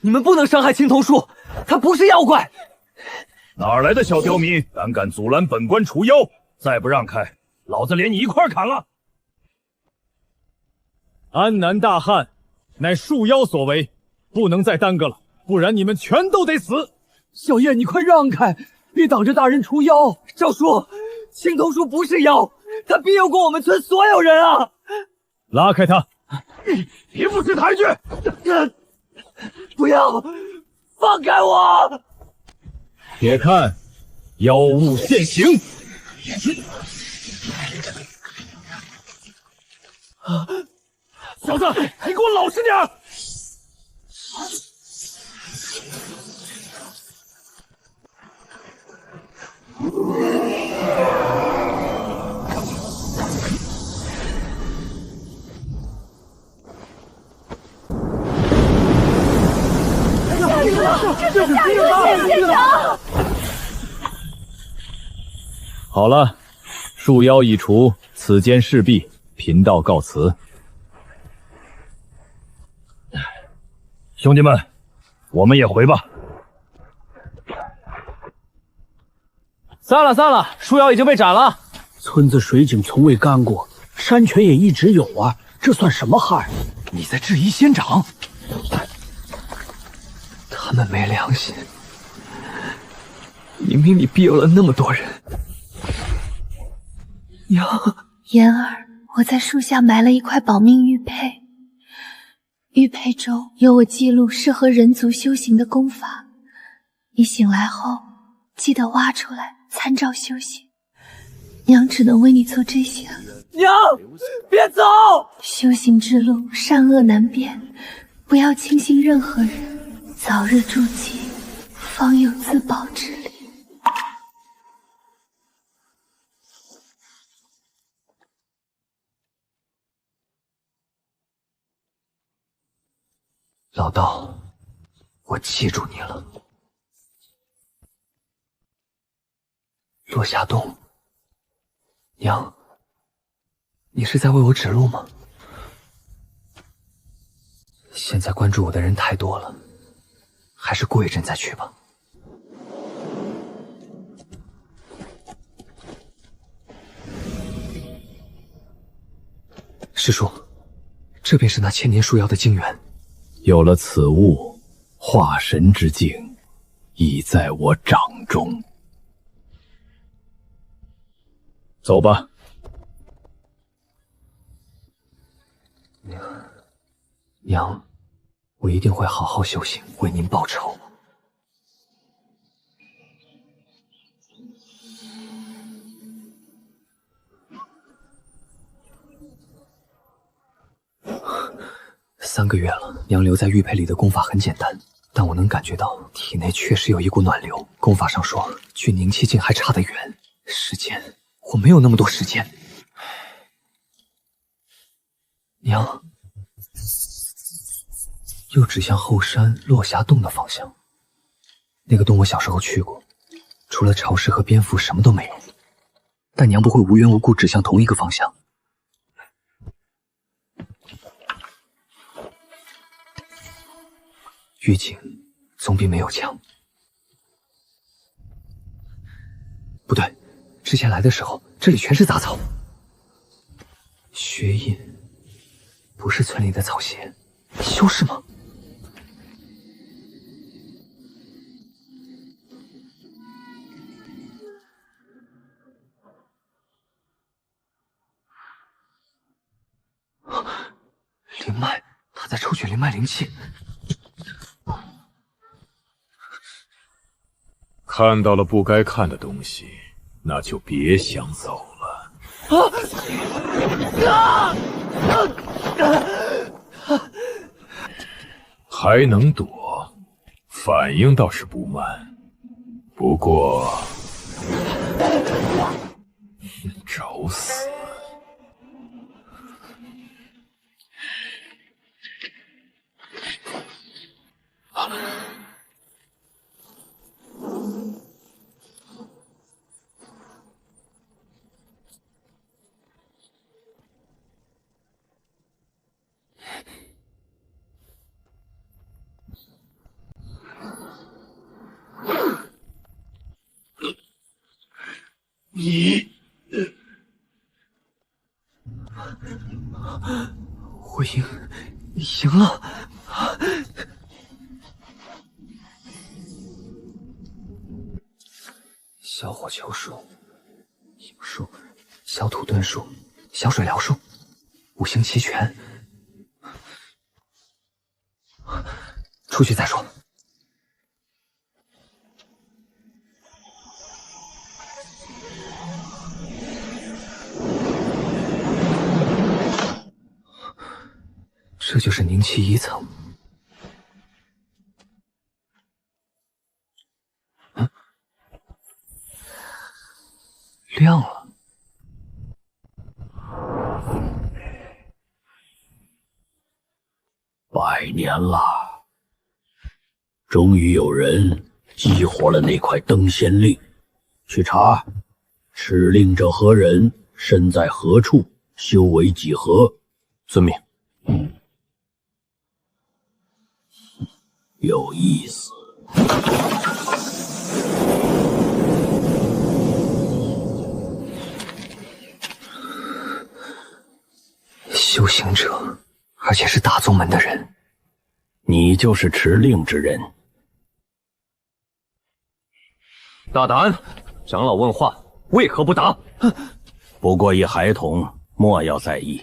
你们不能伤害青铜树，他不是妖怪。哪来的小刁民，敢阻拦本官除妖？再不让开，老子连你一块砍了！安南大旱，乃树妖所为，不能再耽搁了，不然你们全都得死！小叶，你快让开，别挡着大人除妖！少叔，青铜树不是妖，他庇佑过我们村所有人啊！拉开他！你不识抬举！不要，放开我！且看妖物现形！小子，你给我老实点！这是下雨的现场。好了，树妖已除，此间事毕，贫道告辞。兄弟们，我们也回吧。散了，树妖已经被斩了。村子水井从未干过，山泉也一直有啊，这算什么害？你在质疑仙长？他们没良心！明明你庇佑了那么多人。娘，言儿，我在树下埋了一块保命玉佩，玉佩中有我记录适合人族修行的功法，你醒来后记得挖出来参照修行。娘只能为你做这些了。娘，别走！修行之路善恶难辨，不要轻信任何人，早日筑基，方有自保之力。老道，我记住你了。落霞洞，娘，你是在为我指路吗？现在关注我的人太多了，还是过一阵再去吧。师叔，这便是那千年树妖的精元。有了此物，化神之境已在我掌中。走吧。娘，我一定会好好修行，为您报仇。3个月了，娘留在玉佩里的功法很简单，但我能感觉到体内确实有一股暖流。功法上说，距凝气境还差得远，时间我没有那么多时间。娘，又指向后山落霞洞的方向。那个洞我小时候去过，除了潮湿和蝙蝠什么都没有。但娘不会无缘无故指向同一个方向。玉井总比没有强。不对，之前来的时候这里全是杂草。血印不是村里的草鞋，修士吗？灵脉，他在抽取灵脉灵气。看到了不该看的东西，那就别想走了。还能躲，反应倒是不慢。不过，找死！我赢了。小火球术、影术、小土遁术、小水疗术，五行齐全。出去再说。这就是凝气一层。亮了。100年了，终于有人激活了那块登仙令。去查，持令者何人，身在何处，修为几何？遵命。有意思。修行者，而且是大宗门的人。你就是持令之人。大胆！长老问话，为何不答？不过一孩童，莫要在意。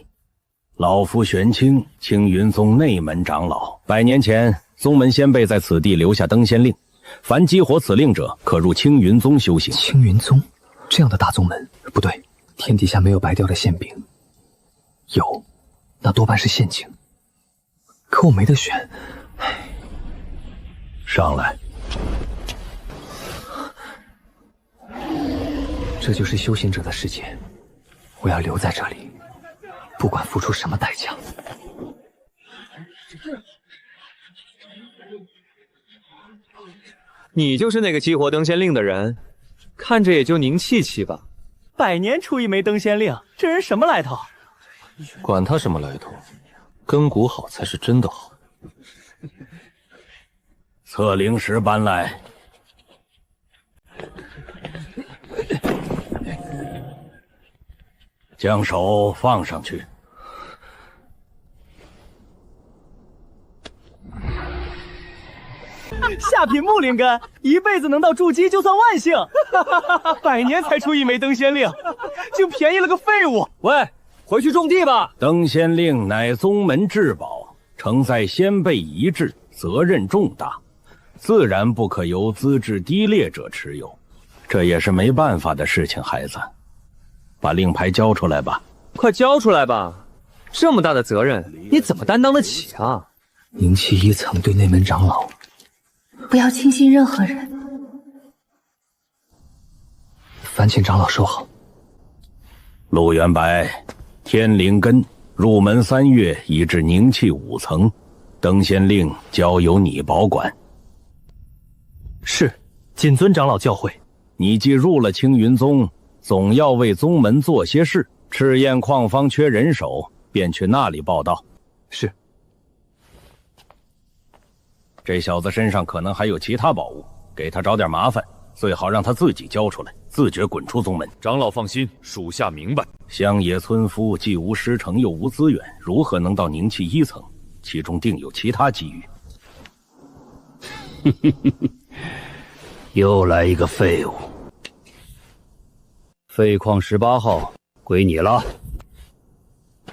老夫玄清，青云宗内门长老。100年前，宗门先辈在此地留下登仙令，凡激活此令者，可入青云宗修行。青云宗这样的大宗门，不对，天底下没有白掉的馅饼，有，那多半是陷阱。可我没得选。上来。这就是修行者的世界，我要留在这里，不管付出什么代价。你就是那个激活登仙令的人，看着也就宁气气吧。100年出一枚登仙令，这人什么来头？管他什么来头，根骨好才是真的好。测灵石搬来。将手放上去。下品木灵根，一辈子能到筑基就算万幸。100年才出一枚登仙令，竟便宜了个废物。喂，回去种地吧。登仙令乃宗门至宝，承载先辈遗志，责任重大，自然不可由资质低劣者持有。这也是没办法的事情，孩子。把令牌交出来吧。快交出来吧，这么大的责任，你怎么担当得起啊？凝气一层对内门长老，不要轻信任何人。烦请长老收好。陆元白，天灵根入门3月已至凝气5层，登仙令交由你保管。是，谨遵长老教诲。你既入了青云宗，总要为宗门做些事。赤焰矿方缺人手，便去那里报道。是。这小子身上可能还有其他宝物，给他找点麻烦，最好让他自己交出来，自觉滚出宗门。长老放心，属下明白。乡野村夫既无师承又无资源，如何能到凝气1层？其中定有其他机遇。又来一个废物。废矿18号归你了。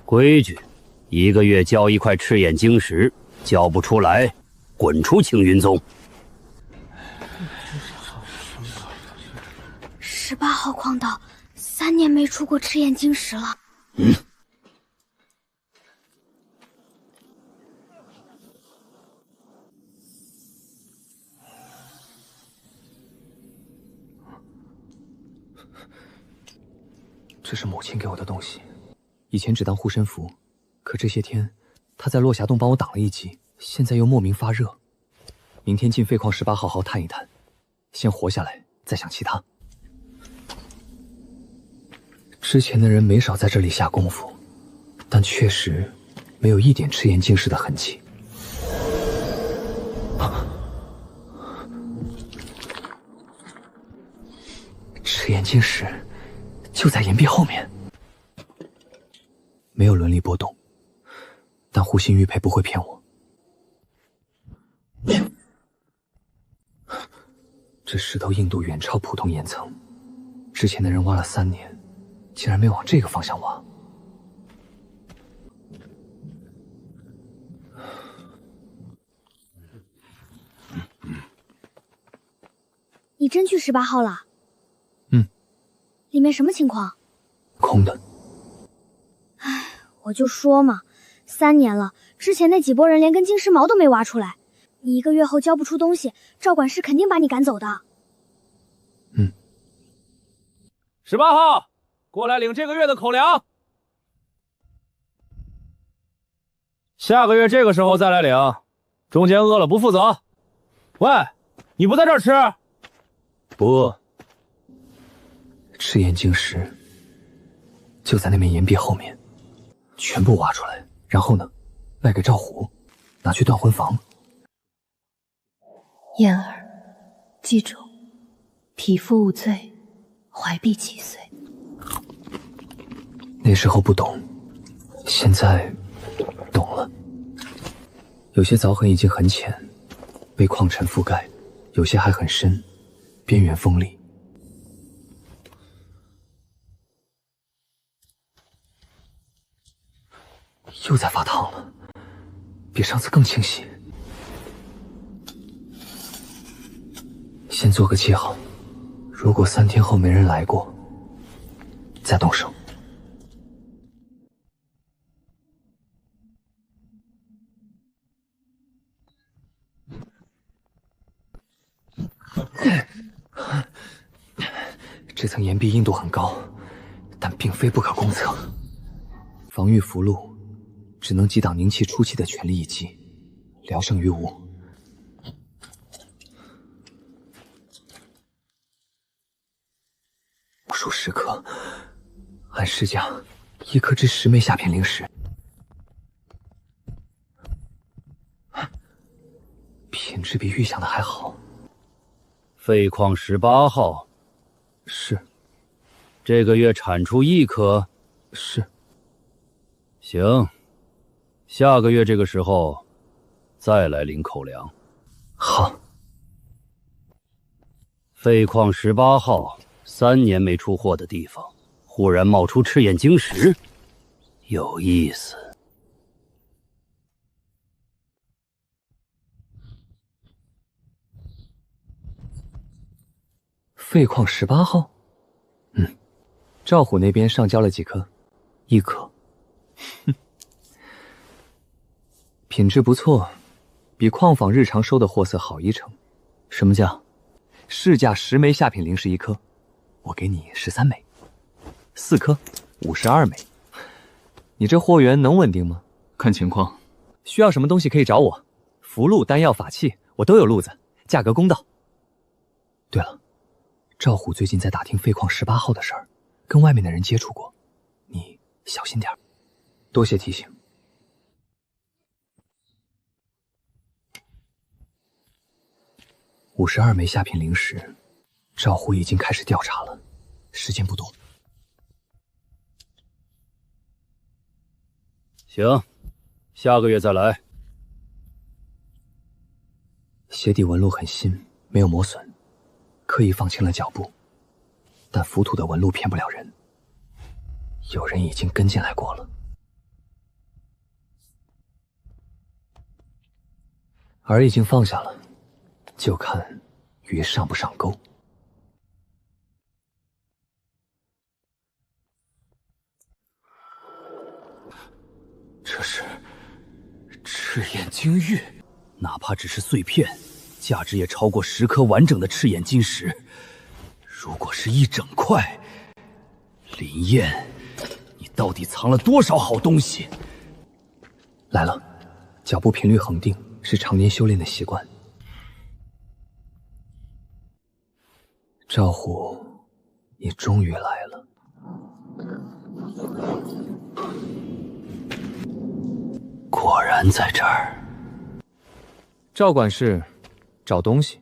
规矩，1个月交1块赤焰晶石，交不出来，滚出青云宗。18号矿道3年没出过赤焰晶石了。这是母亲给我的东西，以前只当护身符，可这些天她在落霞洞帮我挡了一击，现在又莫名发热。明天进废矿18号好探一探，先活下来，再想其他。之前的人没少在这里下功夫，但确实没有一点赤焰晶石的痕迹。赤焰晶石就在岩壁后面。没有伦理波动，但护心玉佩不会骗我。这石头硬度远超普通岩层，之前的人挖了3年，竟然没往这个方向挖。你真去18号了？嗯。里面什么情况？空的。唉，我就说嘛，3年了，之前那几拨人连根金丝毛都没挖出来。你1个月后交不出东西，赵管事肯定把你赶走的。嗯。18号，过来领这个月的口粮。下个月这个时候再来领，中间饿了不负责。喂，你不在这儿吃？不饿。赤焰晶石就在那面岩壁后面，全部挖出来，然后呢，卖给赵虎，拿去断魂房。燕儿，记住，匹夫无罪，怀璧其罪。那时候不懂，现在懂了。有些凿痕已经很浅，被矿尘覆盖；有些还很深，边缘锋利。又在发烫了，比上次更清晰。先做个记号，如果3天后没人来过，再动手。这层岩壁硬度很高，但并非不可攻测。防御符箓只能击挡凝气初期的全力一击，聊胜于无。无数10颗，按市价1颗值10枚下品灵石，品质比预想的还好。废矿18号，是。这个月产出1颗，是。行，下个月这个时候再来领口粮。好。废矿18号，3年没出货的地方，忽然冒出赤焰晶石，有意思。废矿18号，赵虎那边上交了几颗？1颗。品质不错，比矿坊日常收的货色好1成。什么价？市价10枚下品灵石1颗，我给你13枚，4颗52枚。你这货源能稳定吗？看情况。需要什么东西可以找我，符箓、丹药、法器我都有路子，价格公道。对了，赵虎最近在打听废矿18号的事儿，跟外面的人接触过，你小心点儿。多谢提醒。52枚下品灵石，赵虎已经开始调查了，时间不多。行，下个月再来。鞋底纹路很新，没有磨损，刻意放轻了脚步，但浮土的纹路骗不了人，有人已经跟进来过了。饵已经放下了，就看鱼上不上钩。这是赤焰晶玉，哪怕只是碎片，价值也超过10颗完整的赤焰晶石。如果是一整块，林燕，你到底藏了多少好东西？来了，脚步频率恒定是常年修炼的习惯。赵虎，你终于来了。果然在这儿。赵管事，找东西。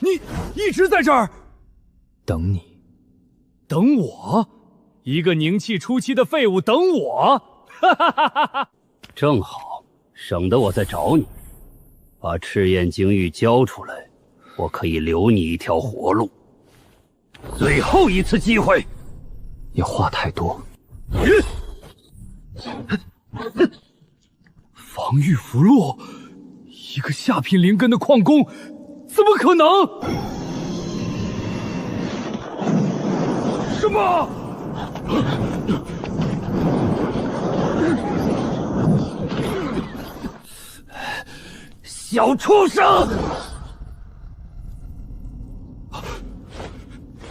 你一直在这儿？等你。等我？一个宁气初期的废物等我！哈哈哈哈哈！正好，省得我再找你。把赤焰精玉交出来，我可以留你一条活路。最后一次机会。你话太多。防御符箓，一个下品灵根的矿工，怎么可能？什么？小畜生！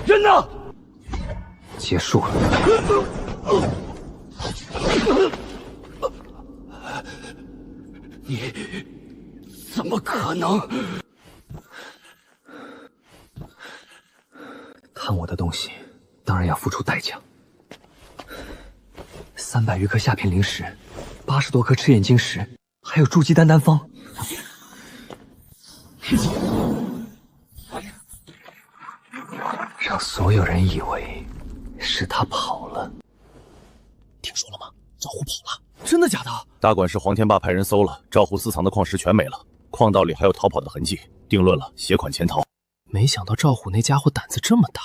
人呢？结束了。你怎么可能？贪我的东西，当然要付出代价。300余颗下品灵石，80多颗赤焰晶石，还有筑基丹丹方。让所有人以为是他跑了。听说了吗？赵虎跑了。真的假的？大管事黄天霸派人搜了，赵虎私藏的矿石全没了，矿道里还有逃跑的痕迹，定论了携款潜逃。没想到赵虎那家伙胆子这么大。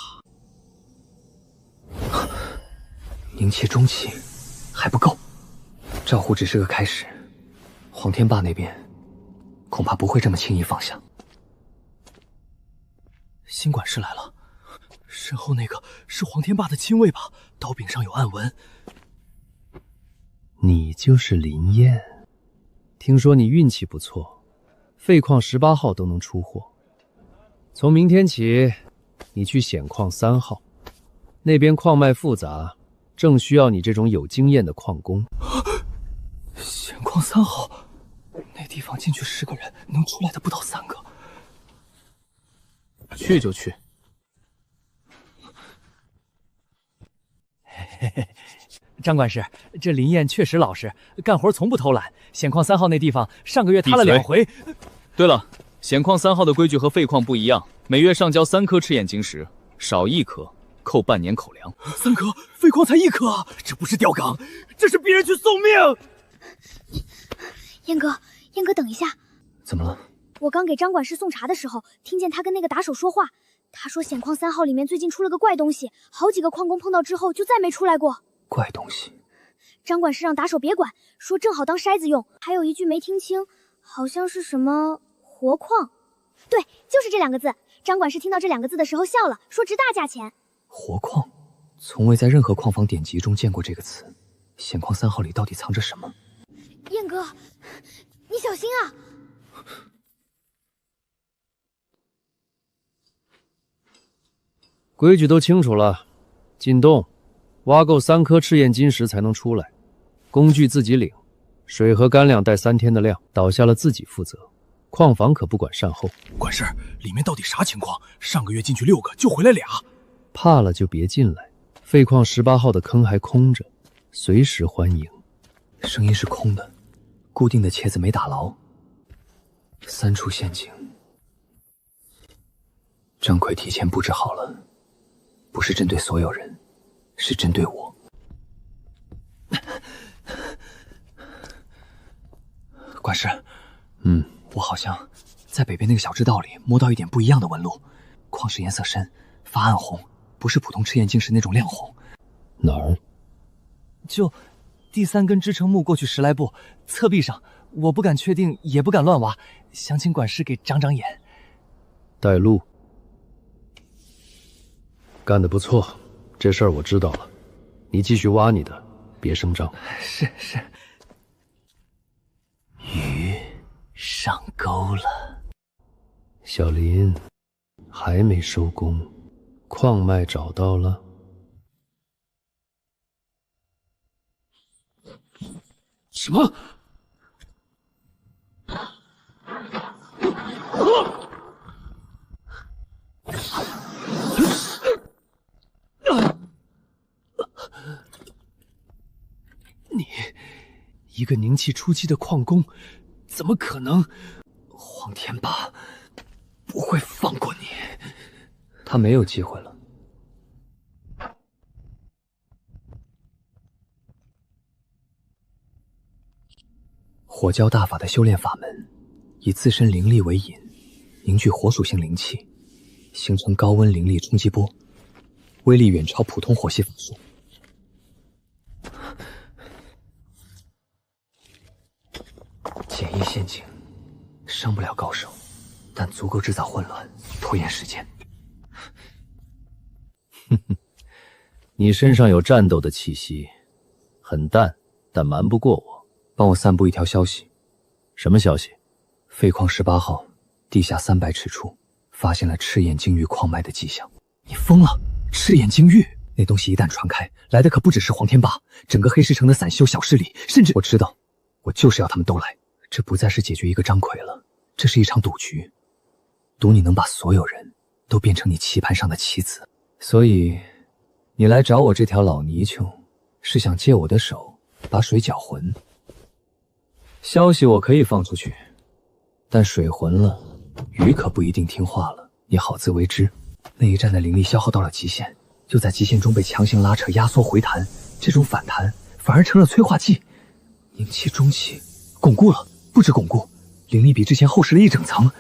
灵气中期还不够，赵虎只是个开始，黄天霸那边恐怕不会这么轻易放下。新管事来了，身后那个是黄天霸的亲卫吧？刀柄上有暗纹。你就是林燕，听说你运气不错，废矿18号都能出货。从明天起，你去显矿3号，那边矿脉复杂，正需要你这种有经验的矿工。显矿3号，那地方进去10个人，能出来的不到3个。去就去。嘿嘿，张管事，这林燕确实老实，干活从不偷懒。显矿3号那地方，上个月塌了2回。对了，显矿3号的规矩和废矿不一样，每月上交3颗赤焰晶石，少1颗扣半年口粮。3颗，废矿才1颗啊！这不是吊岗，这是逼人去送命！燕哥，等一下。怎么了？我刚给张管事送茶的时候，听见他跟那个打手说话。他说显矿3号里面最近出了个怪东西，好几个矿工碰到之后就再没出来过。怪东西？张管事让打手别管，说正好当筛子用。还有一句没听清，好像是什么活矿。对，就是这2个字。张管事听到这2个字的时候笑了，说值大价钱。活矿？从未在任何矿房典籍中见过这个词。显矿3号里到底藏着什么？燕哥，你小心啊！规矩都清楚了，进洞，挖够3颗赤焰晶石才能出来，工具自己领，水和干粮带3天的量，倒下了自己负责。矿房可不管善后。管事，里面到底啥情况？上个月进去6个，就回来俩。怕了就别进来。废矿18号的坑还空着，随时欢迎。声音是空的，固定的茄子没打牢。3处陷阱，张奎提前布置好了。不是针对所有人，是针对我。管事，我好像在北边那个小支道里摸到一点不一样的纹路，矿石颜色深，发暗红，不是普通赤焰晶石那种亮红。哪儿？就第3根支撑木过去10来步，侧壁上，我不敢确定，也不敢乱挖，想请管事给长长眼。带路。干得不错，这事儿我知道了。你继续挖你的，别声张。是。鱼上钩了。小林，还没收工，矿脉找到了？什么？你一个宁气初期的矿工，怎么可能？黄天霸不会放过你，他没有机会了。火教大法的修炼法门，以自身灵力为引，凝聚火属性灵气，形成高温灵力冲击波，威力远超普通火系法术。简易陷阱，伤不了高手，但足够制造混乱，拖延时间。哼哼，你身上有战斗的气息，很淡，但瞒不过我。帮我散布一条消息。什么消息？废矿18号地下300尺处发现了赤焰精玉矿脉的迹象。你疯了！赤焰精玉那东西一旦传开，来的可不只是黄天霸，整个黑石城的散修小势力，甚至我知道，我就是要他们都来。这不再是解决一个张奎了，这是一场赌局，赌你能把所有人都变成你棋盘上的棋子。所以，你来找我这条老泥鳅，是想借我的手把水搅浑。消息我可以放出去，但水浑了，鱼可不一定听话了，你好自为之。那一战的灵力消耗到了极限，就在极限中被强行拉扯、压缩、回弹，这种反弹反而成了催化剂。凝气、中气，巩固了，不止巩固，灵力比之前厚实了一整层。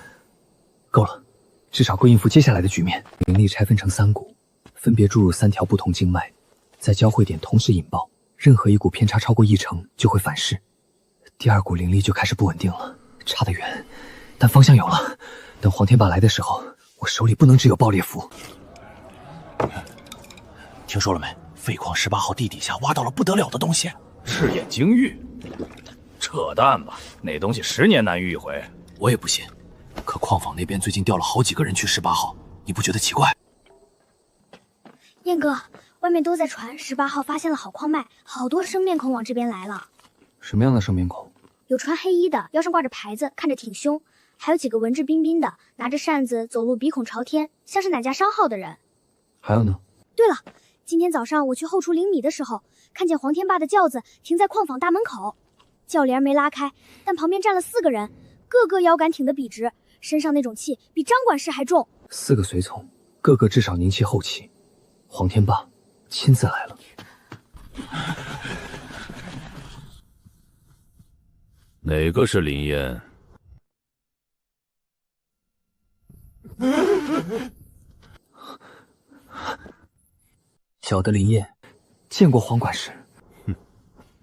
够了，至少够应付接下来的局面。灵力拆分成3股，分别注入3条不同经脉，在交汇点同时引爆，任何一股偏差超过1成就会反噬。第2股灵力就开始不稳定了，差得远，但方向有了。等黄天霸来的时候，我手里不能只有爆裂符。听说了没？废矿18号地底下挖到了不得了的东西。赤焰精玉？扯淡吧，那东西10年难遇一回。我也不信。可矿坊那边最近调了好几个人去18号，你不觉得奇怪？燕哥，外面都在传18号发现了好矿脉，好多生面孔往这边来了。什么样的生面孔？有穿黑衣的，腰上挂着牌子，看着挺凶；还有几个文质彬彬的，拿着扇子，走路鼻孔朝天，像是哪家商号的人。还有呢？对了，今天早上我去后厨领米的时候，看见黄天霸的轿子停在矿坊大门口，轿帘没拉开，但旁边站了4个人，个个腰杆挺得笔直，身上那种气比张管事还重。4个随从，个个至少凝气后期。黄天霸亲自来了。哪个是林燕？小的林燕，见过黄管事。哼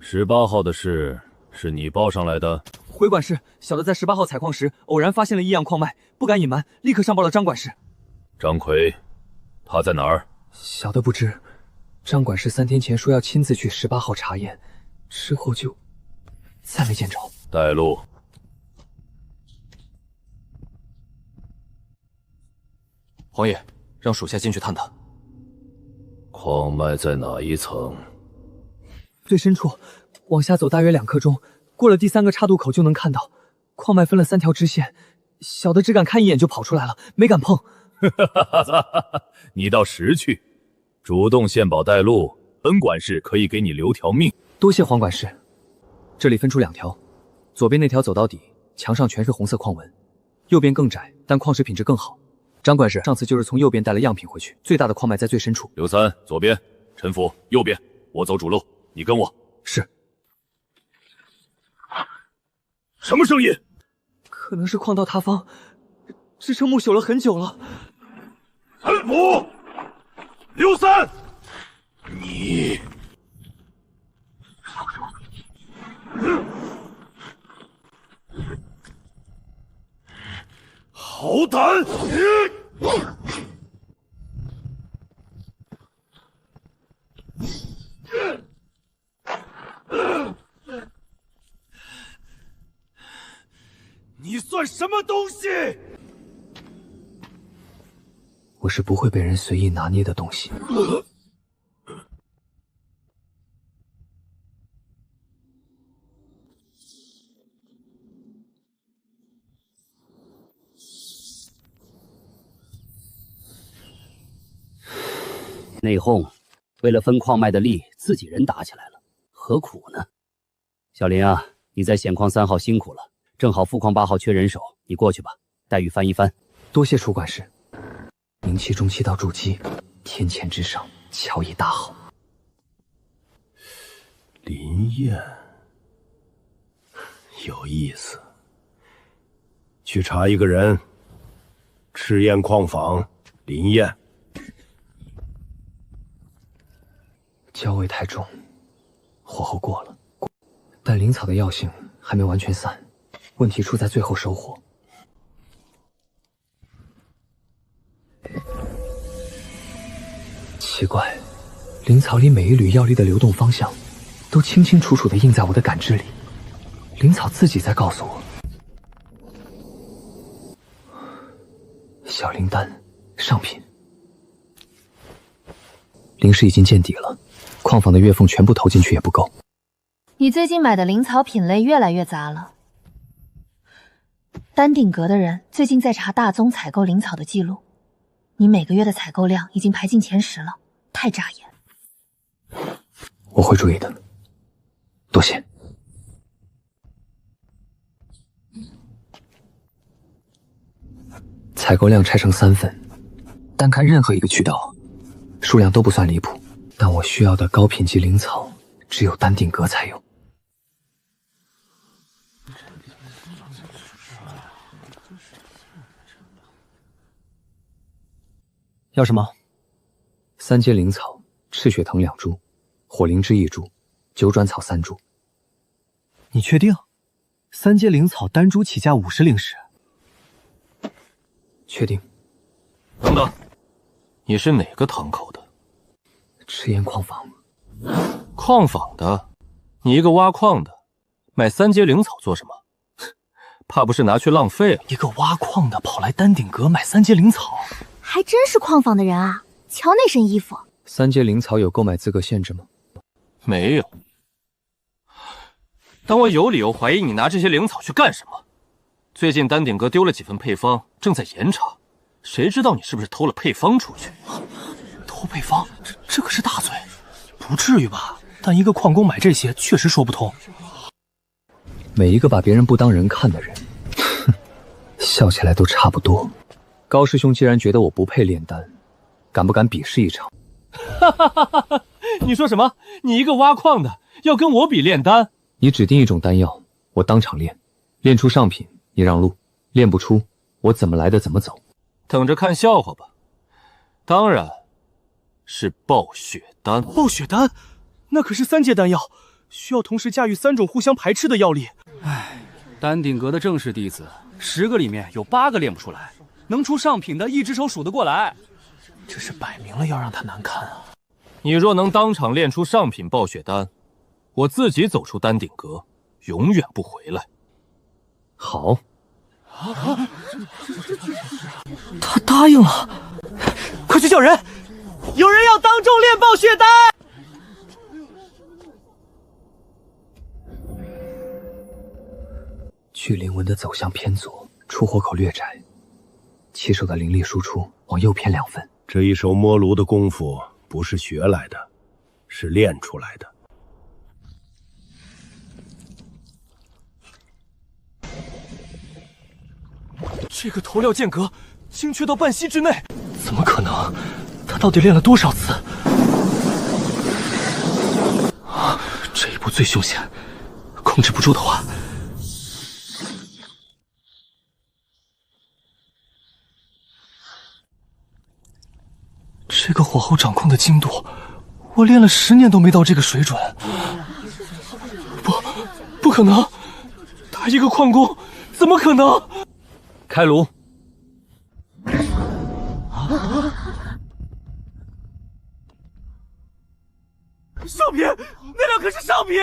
，18号的事是你报上来的？回管事，小的在18号采矿时偶然发现了异样矿脉，不敢隐瞒，立刻上报了张管事。张奎，他在哪儿？小的不知。张管事3天前说要亲自去18号查验，之后就再没见着。带路。皇爷，让属下进去探探。矿脉在哪一层？最深处，往下走大约2刻钟，过了第3个岔渡口就能看到。矿脉分了3条支线，小的只敢看一眼就跑出来了，没敢碰。你倒识趣，主动献宝带路，本管事可以给你留条命。多谢黄管事。这里分出2条，左边那条走到底，墙上全是红色矿纹，右边更窄，但矿石品质更好。张管事上次就是从右边带了样品回去，最大的矿脉在最深处。刘三，左边；陈福，右边。我走主路，你跟我。是。什么声音？可能是矿道塌方，支撑木朽了很久了。陈福，刘三，你。好胆！你算什么东西？我是不会被人随意拿捏的东西。内讧，为了分矿脉的力，自己人打起来了，何苦呢？小林啊，你在显矿3号辛苦了，正好副矿8号缺人手，你过去吧，待遇翻一番。多谢楚管事。凝气中期到筑基，天堑之上，巧已大好。林燕，有意思。去查一个人，赤焰矿坊林燕。焦味太重，火候过了，但灵草的药性还没完全散，问题出在最后收获。奇怪，灵草里每一缕药力的流动方向，都清清楚楚地印在我的感知里。灵草自己在告诉我。小灵丹，上品。灵石已经见底了，矿坊的月俸全部投进去也不够。你最近买的灵草品类越来越杂了。丹顶阁的人最近在查大宗采购灵草的记录，你每个月的采购量已经排进前10了，太扎眼。我会注意的，多谢。采购量拆成3份，单看任何一个渠道，数量都不算离谱，但我需要的高品级灵草只有丹顶阁才有。要什么？3阶灵草，赤血藤2株，火灵芝1株，九转草3株。你确定？3阶灵草单株起价50灵石。确定。等等，你是哪个堂口的？赤焰矿坊。矿坊的？你一个挖矿的，买3阶灵草做什么？怕不是拿去浪费了？一个挖矿的跑来丹顶阁买3阶灵草，还真是矿坊的人啊！瞧那身衣服。3阶灵草有购买资格限制吗？没有。但我有理由怀疑你拿这些灵草去干什么。最近丹顶阁丢了几份配方，正在严查，谁知道你是不是偷了配方出去？偷配方，这可是大罪，不至于吧？但一个矿工买这些确实说不通。每一个把别人不当人看的人，哼，笑起来都差不多。高师兄既然觉得我不配炼丹，敢不敢比试一场？哈哈哈哈！你说什么？你一个挖矿的要跟我比炼丹？你指定一种丹药，我当场炼，炼出上品你让路，炼不出我怎么来的怎么走。等着看笑话吧。当然是暴雪丹。暴雪丹，那可是3阶丹药，需要同时驾驭3种互相排斥的药力。唉，丹顶阁的正式弟子10个里面有8个炼不出来，能出上品的一只手数得过来。这是摆明了要让他难看啊！你若能当场炼出上品暴雪丹，我自己走出丹顶阁，永远不回来。好。他答应了，快去叫人！有人要当众炼暴雪丹！距灵纹的走向偏左，出火口略窄，起手的灵力输出往右偏2分。这一手摸炉的功夫不是学来的，是练出来的。这个头料间隔精确到半息之内，怎么可能？他到底练了多少次？这一步最凶险，控制不住的话，这个火候掌控的精度，我练了10年都没到这个水准。不可能！他一个矿工，怎么可能？开炉！上品，那两可是上品！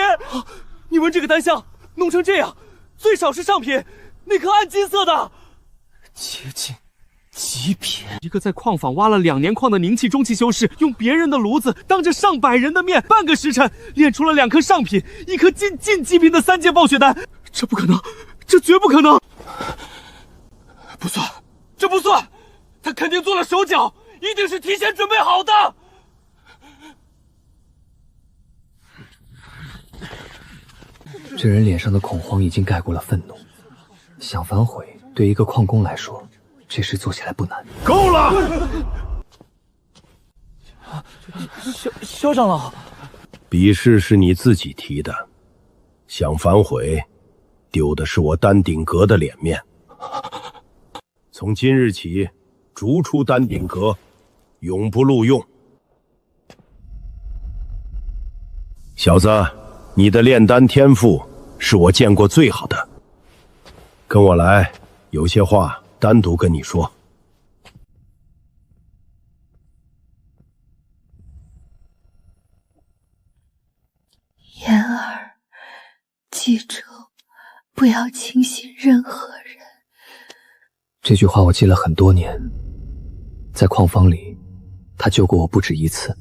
你闻这个丹香，弄成这样，最少是上品，那颗暗金色的，接近极品。一个在矿坊挖了2年矿的凝气中期修士，用别人的炉子，当着上百人的面，半个时辰炼出了2颗上品，一颗近极品的3阶暴雪丹，这不可能，这绝不可能！不算，这不算，他肯定做了手脚，一定是提前准备好的。这人脸上的恐慌已经盖过了愤怒，想反悔对一个矿工来说，这事做起来不难。够了！萧长老，比试是你自己提的，想反悔，丢的是我丹鼎阁的脸面。从今日起，逐出丹鼎阁，永不录用。小子，你的炼丹天赋是我见过最好的。跟我来，有些话单独跟你说。言儿，记住，不要轻信任何人。这句话我记了很多年，在矿房里，他救过我不止一次。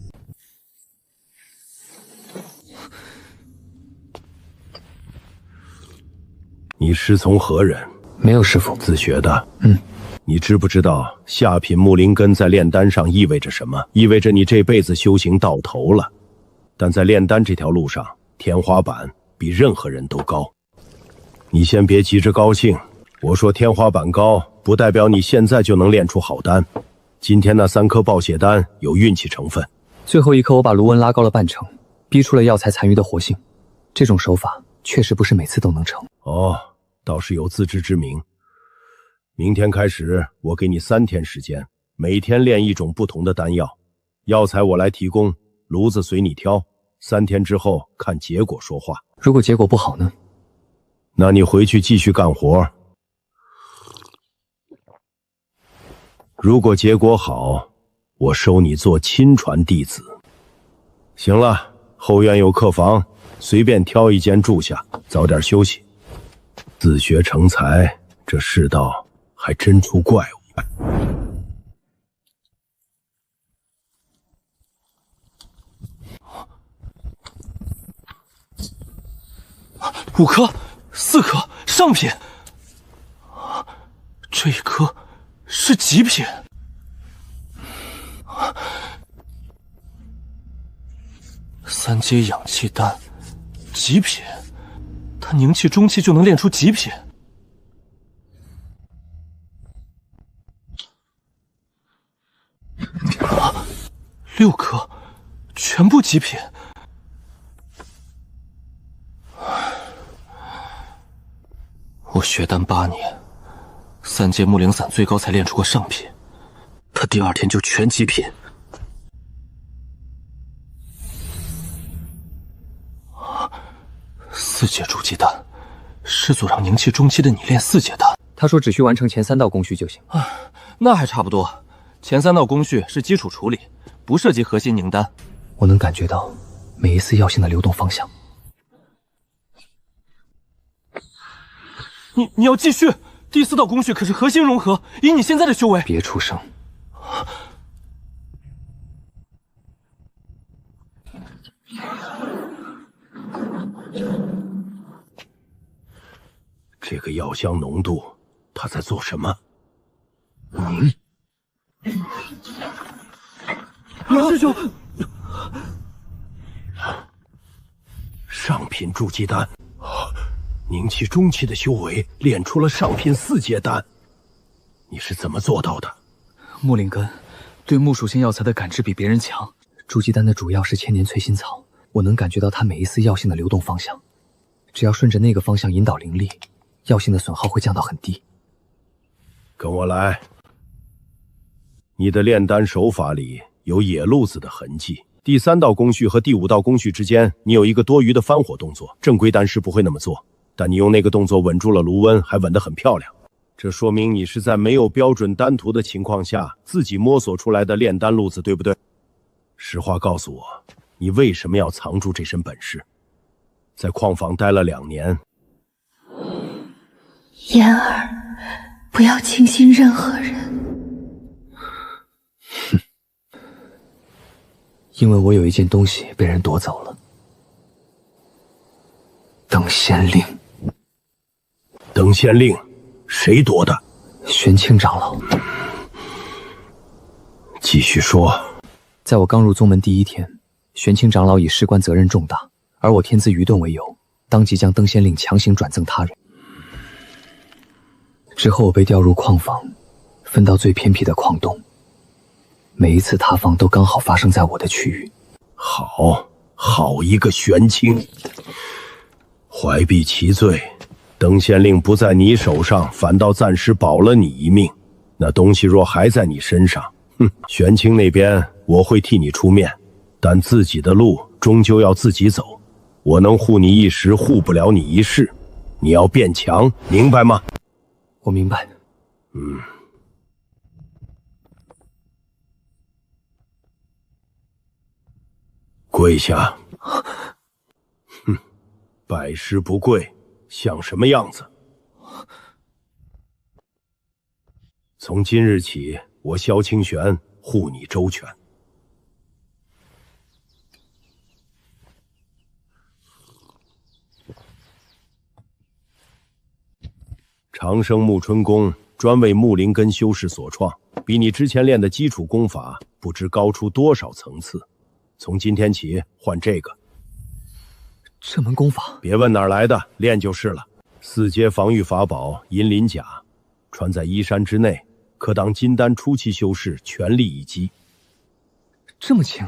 你师从何人？没有师父，自学的。嗯。你知不知道下品木灵根在炼丹上意味着什么？意味着你这辈子修行到头了。但在炼丹这条路上，天花板比任何人都高。你先别急着高兴，我说天花板高，不代表你现在就能炼出好丹。今天那3颗暴血丹有运气成分。最后一颗我把炉温拉高了半成，逼出了药材残余的活性。这种手法确实不是每次都能成。哦，倒是有自知之明。明天开始，我给你3天时间，每天炼一种不同的丹药，药材我来提供，炉子随你挑。3天之后看结果说话。如果结果不好呢？那你回去继续干活。如果结果好，我收你做亲传弟子。行了，后院有客房，随便挑一间住下，早点休息。自学成才，这世道还真出怪物。5颗，4颗，上品。这一颗是极品。3阶氧气丹，极品。他凝气中期就能炼出极品。6颗，全部极品。我学丹8年，3阶木灵散最高才炼出过上品，他第2天就全极品。4阶筑基丹，师祖让凝气中期的你炼4阶丹。他说只需完成前3道工序就行。那还差不多。前3道工序是基础处理，不涉及核心凝丹。我能感觉到每一丝药性的流动方向。你要继续。第4道工序可是核心融合，以你现在的修为，别出声。这个药香浓度，他在做什么？杨师兄，上品筑基丹，凝气中期的修为炼出了上品4阶丹，你是怎么做到的？木灵根对木属性药材的感知比别人强。筑基丹的主药是千年催心草，我能感觉到它每一丝药性的流动方向，只要顺着那个方向引导灵力，药性的损耗会降到很低。跟我来。你的炼丹手法里有野路子的痕迹。第3道工序和第5道工序之间，你有一个多余的翻火动作，正规丹师不会那么做，但你用那个动作稳住了炉温，还稳得很漂亮。这说明你是在没有标准丹图的情况下自己摸索出来的炼丹路子，对不对？实话告诉我，你为什么要藏住这身本事？在矿房待了2年。言儿，不要轻信任何人。因为我有一件东西被人夺走了。登仙令。登仙令，谁夺的？玄清长老。继续说。在我刚入宗门第1天，玄清长老以事关责任重大，而我天资愚钝为由，当即将登仙令强行转赠他人。之后我被调入矿房，分到最偏僻的矿洞。每一次塌方都刚好发生在我的区域。好一个玄清，怀璧其罪，登仙令不在你手上，反倒暂时保了你一命。那东西若还在你身上，玄清那边我会替你出面，但自己的路终究要自己走。我能护你一时，护不了你一世。你要变强，明白吗？我明白。跪下。拜师不跪，像什么样子？从今日起，我萧清玄护你周全。长生木春功专为木灵根修士所创，比你之前练的基础功法不知高出多少层次。从今天起换这个。这门功法别问哪儿来的，练就是了。4阶防御法宝银鳞甲，穿在衣衫之内，可当金丹初期修士全力一击。这么轻？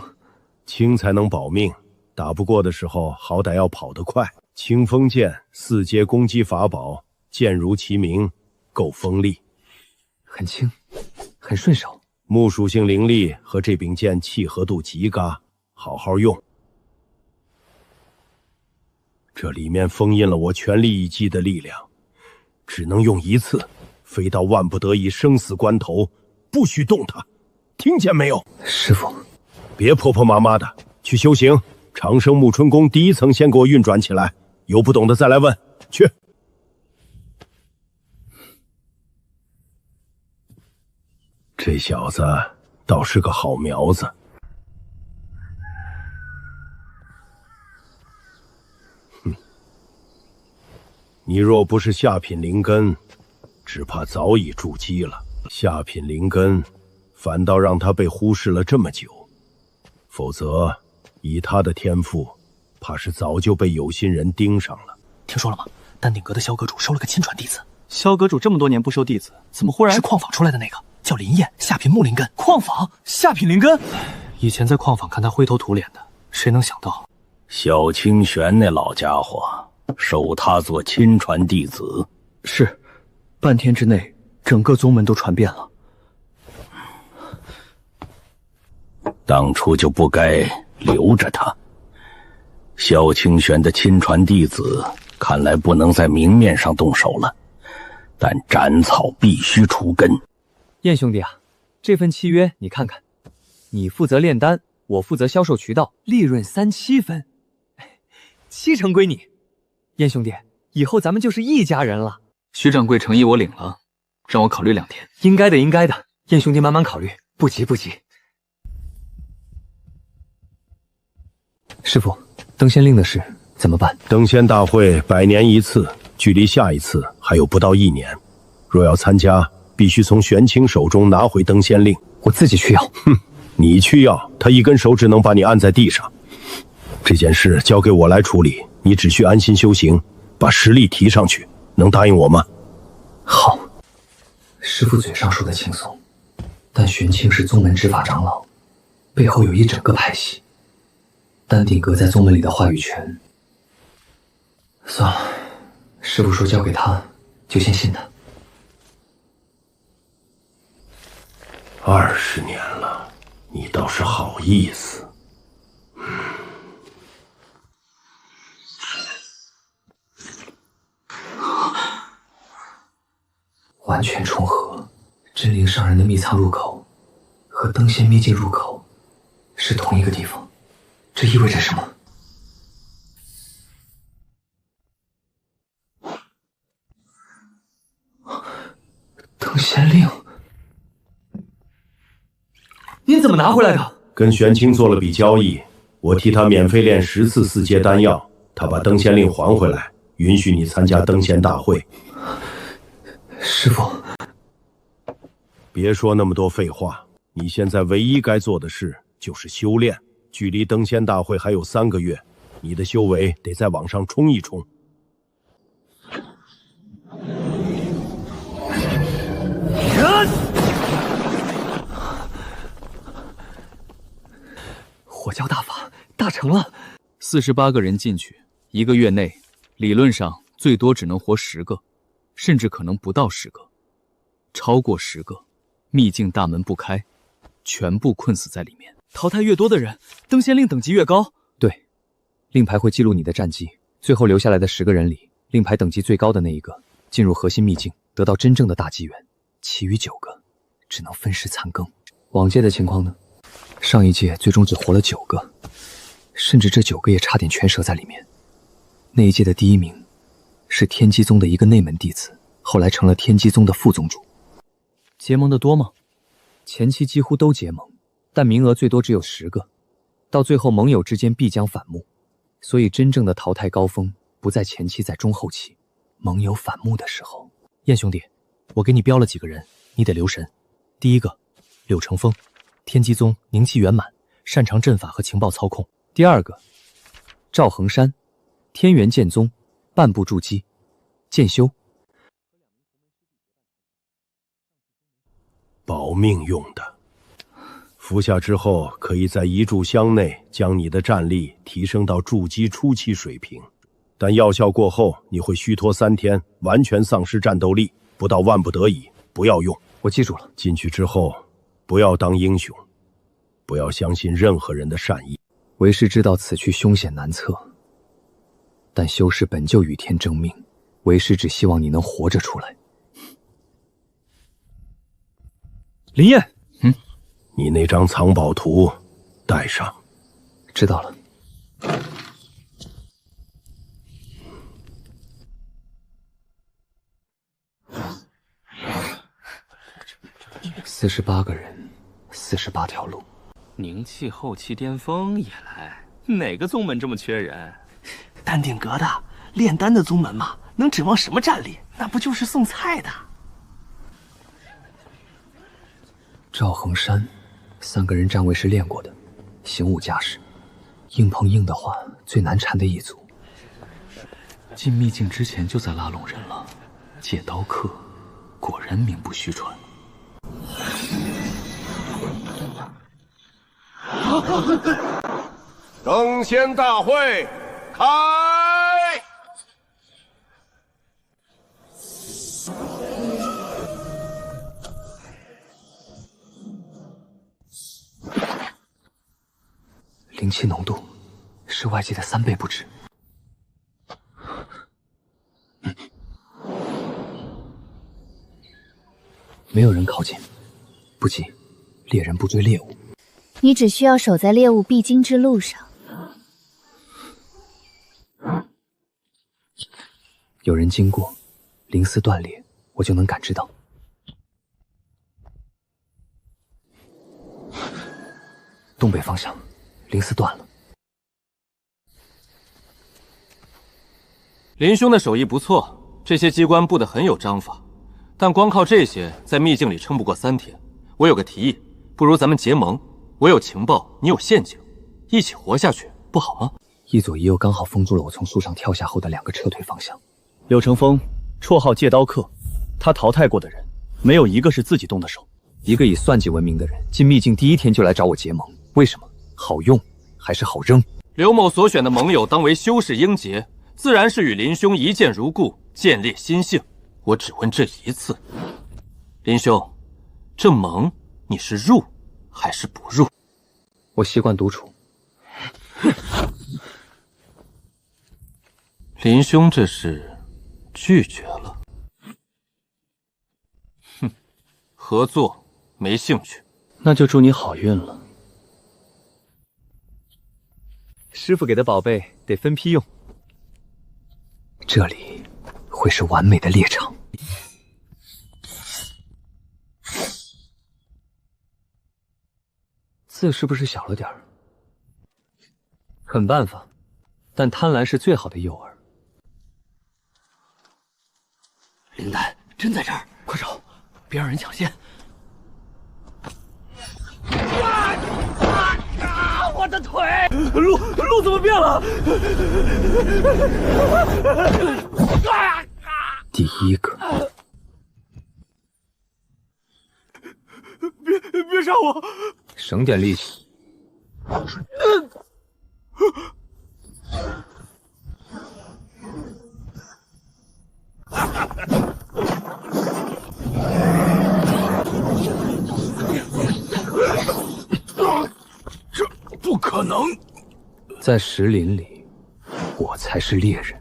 轻才能保命，打不过的时候好歹要跑得快。清风剑4阶攻击法宝，剑如其名，够锋利。很轻，很顺手。木属性灵力和这柄剑契合度极高，好好用。这里面封印了我全力一击的力量，只能用一次，非到万不得已生死关头，不许动它，听见没有？师父，别婆婆妈妈的，去修行。长生木春功第1层先给我运转起来，有不懂的再来问。去。这小子倒是个好苗子。你若不是下品灵根，只怕早已筑基了。下品灵根，反倒让他被忽视了这么久。否则，以他的天赋，怕是早就被有心人盯上了。听说了吗？丹鼎阁的萧阁主收了个亲传弟子。萧阁主这么多年不收弟子，怎么忽然是矿坊出来的那个？叫林燕，下品木灵根。矿坊下品灵根，以前在矿坊看他灰头土脸的，谁能想到萧清玄那老家伙收他做亲传弟子。是，半天之内，整个宗门都传遍了。当初就不该留着他。萧清玄的亲传弟子，看来不能在明面上动手了，但斩草必须除根。燕兄弟啊，这份契约你看看，你负责炼丹，我负责销售渠道，利润3-7分，7成归你。燕兄弟，以后咱们就是一家人了。徐掌柜诚意我领了，让我考虑2天。应该的，应该的。燕兄弟慢慢考虑，不急不急。师父，登仙令的事怎么办？登仙大会100年一次，距离下一次还有不到1年。若要参加，必须从玄清手中拿回登仙令。我自己去要。你去要，他一根手指能把你按在地上。这件事交给我来处理，你只需安心修行，把实力提上去，能答应我吗？好。师父嘴上说的轻松，但玄清是宗门执法长老，背后有一整个派系，丹鼎阁在宗门里的话语权。算了，师父说交给他，就先信他。20年了，你倒是好意思。完全重合，真灵上人的秘藏入口和登仙秘境入口是同一个地方，这意味着什么？登仙令，您怎么拿回来的？跟玄清做了笔交易，我替他免费炼10次4阶丹药，他把登仙令还回来，允许你参加登仙大会。师父，别说那么多废话，你现在唯一该做的事就是修炼。距离登仙大会还有3个月，你的修为得再往上冲一冲。火教大法大成了。 48个人进去，1个月内，理论上最多只能活10个，甚至可能不到10个。超过10个，秘境大门不开，全部困死在里面。淘汰越多的人，登仙令等级越高。对，令牌会记录你的战绩，最后留下来的10个人里，令牌等级最高的那一个进入核心秘境，得到真正的大机缘。其余9个只能分尸残羹。往届的情况呢？上一届最终只活了9个，甚至这9个也差点全折在里面。那一届的第1名是天机宗的一个内门弟子，后来成了天机宗的副宗主。结盟的多吗？前期几乎都结盟，但名额最多只有10个，到最后盟友之间必将反目，所以真正的淘汰高峰不在前期，在中后期。盟友反目的时候，燕兄弟，我给你标了几个人，你得留神。第一个，柳成风，天机宗灵气圆满，擅长阵法和情报操控。第二个，赵恒山，天元剑宗，半步筑基，剑修。保命用的，服下之后可以在1炷香内将你的战力提升到筑基初期水平，但药效过后你会虚脱3天，完全丧失战斗力，不到万不得已不要用。我记住了。进去之后不要当英雄，不要相信任何人的善意。为师知道此去凶险难测，但修士本就与天争命，为师只希望你能活着出来。林燕，你那张藏宝图带上。知道了。48个人，48条路。凝气后期巅峰也来，哪个宗门这么缺人？丹顶阁的炼丹的宗门嘛，能指望什么战力？那不就是送菜的？赵恒山，3个人站位是练过的，行武架势，硬碰硬的话最难缠的一组。进秘境之前就在拉拢人了，借刀客果然名不虚传。登仙大会开！灵气浓度是外界的3倍不止。没有人靠近，不急，猎人不追猎物。你只需要守在猎物必经之路上。有人经过，灵丝断裂，我就能感知到。东北方向，灵丝断了。林兄的手艺不错，这些机关布得很有章法，但光靠这些在秘境里撑不过3天。我有个提议，不如咱们结盟，我有情报，你有陷阱，一起活下去，不好吗？一左一右刚好封住了我从树上跳下后的2个撤退方向。柳成风，绰号借刀客，他淘汰过的人，没有一个是自己动的手。一个以算计闻名的人，进秘境第1天就来找我结盟，为什么？好用还是好扔？刘某所选的盟友当为修士英杰，自然是与林兄一见如故，见猎心性。我只问这一次，林兄，这盟你是入还是不入？我习惯独处。林兄这是拒绝了。哼，合作没兴趣。那就祝你好运了。师傅给的宝贝得分批用。这里会是完美的猎场。字是不是小了点儿？狠办法，但贪婪是最好的诱饵。灵丹真在这儿，快找，别让人抢先！我的腿！路怎么变了？第1个，别杀我！省点力气。在石林里，我才是猎人。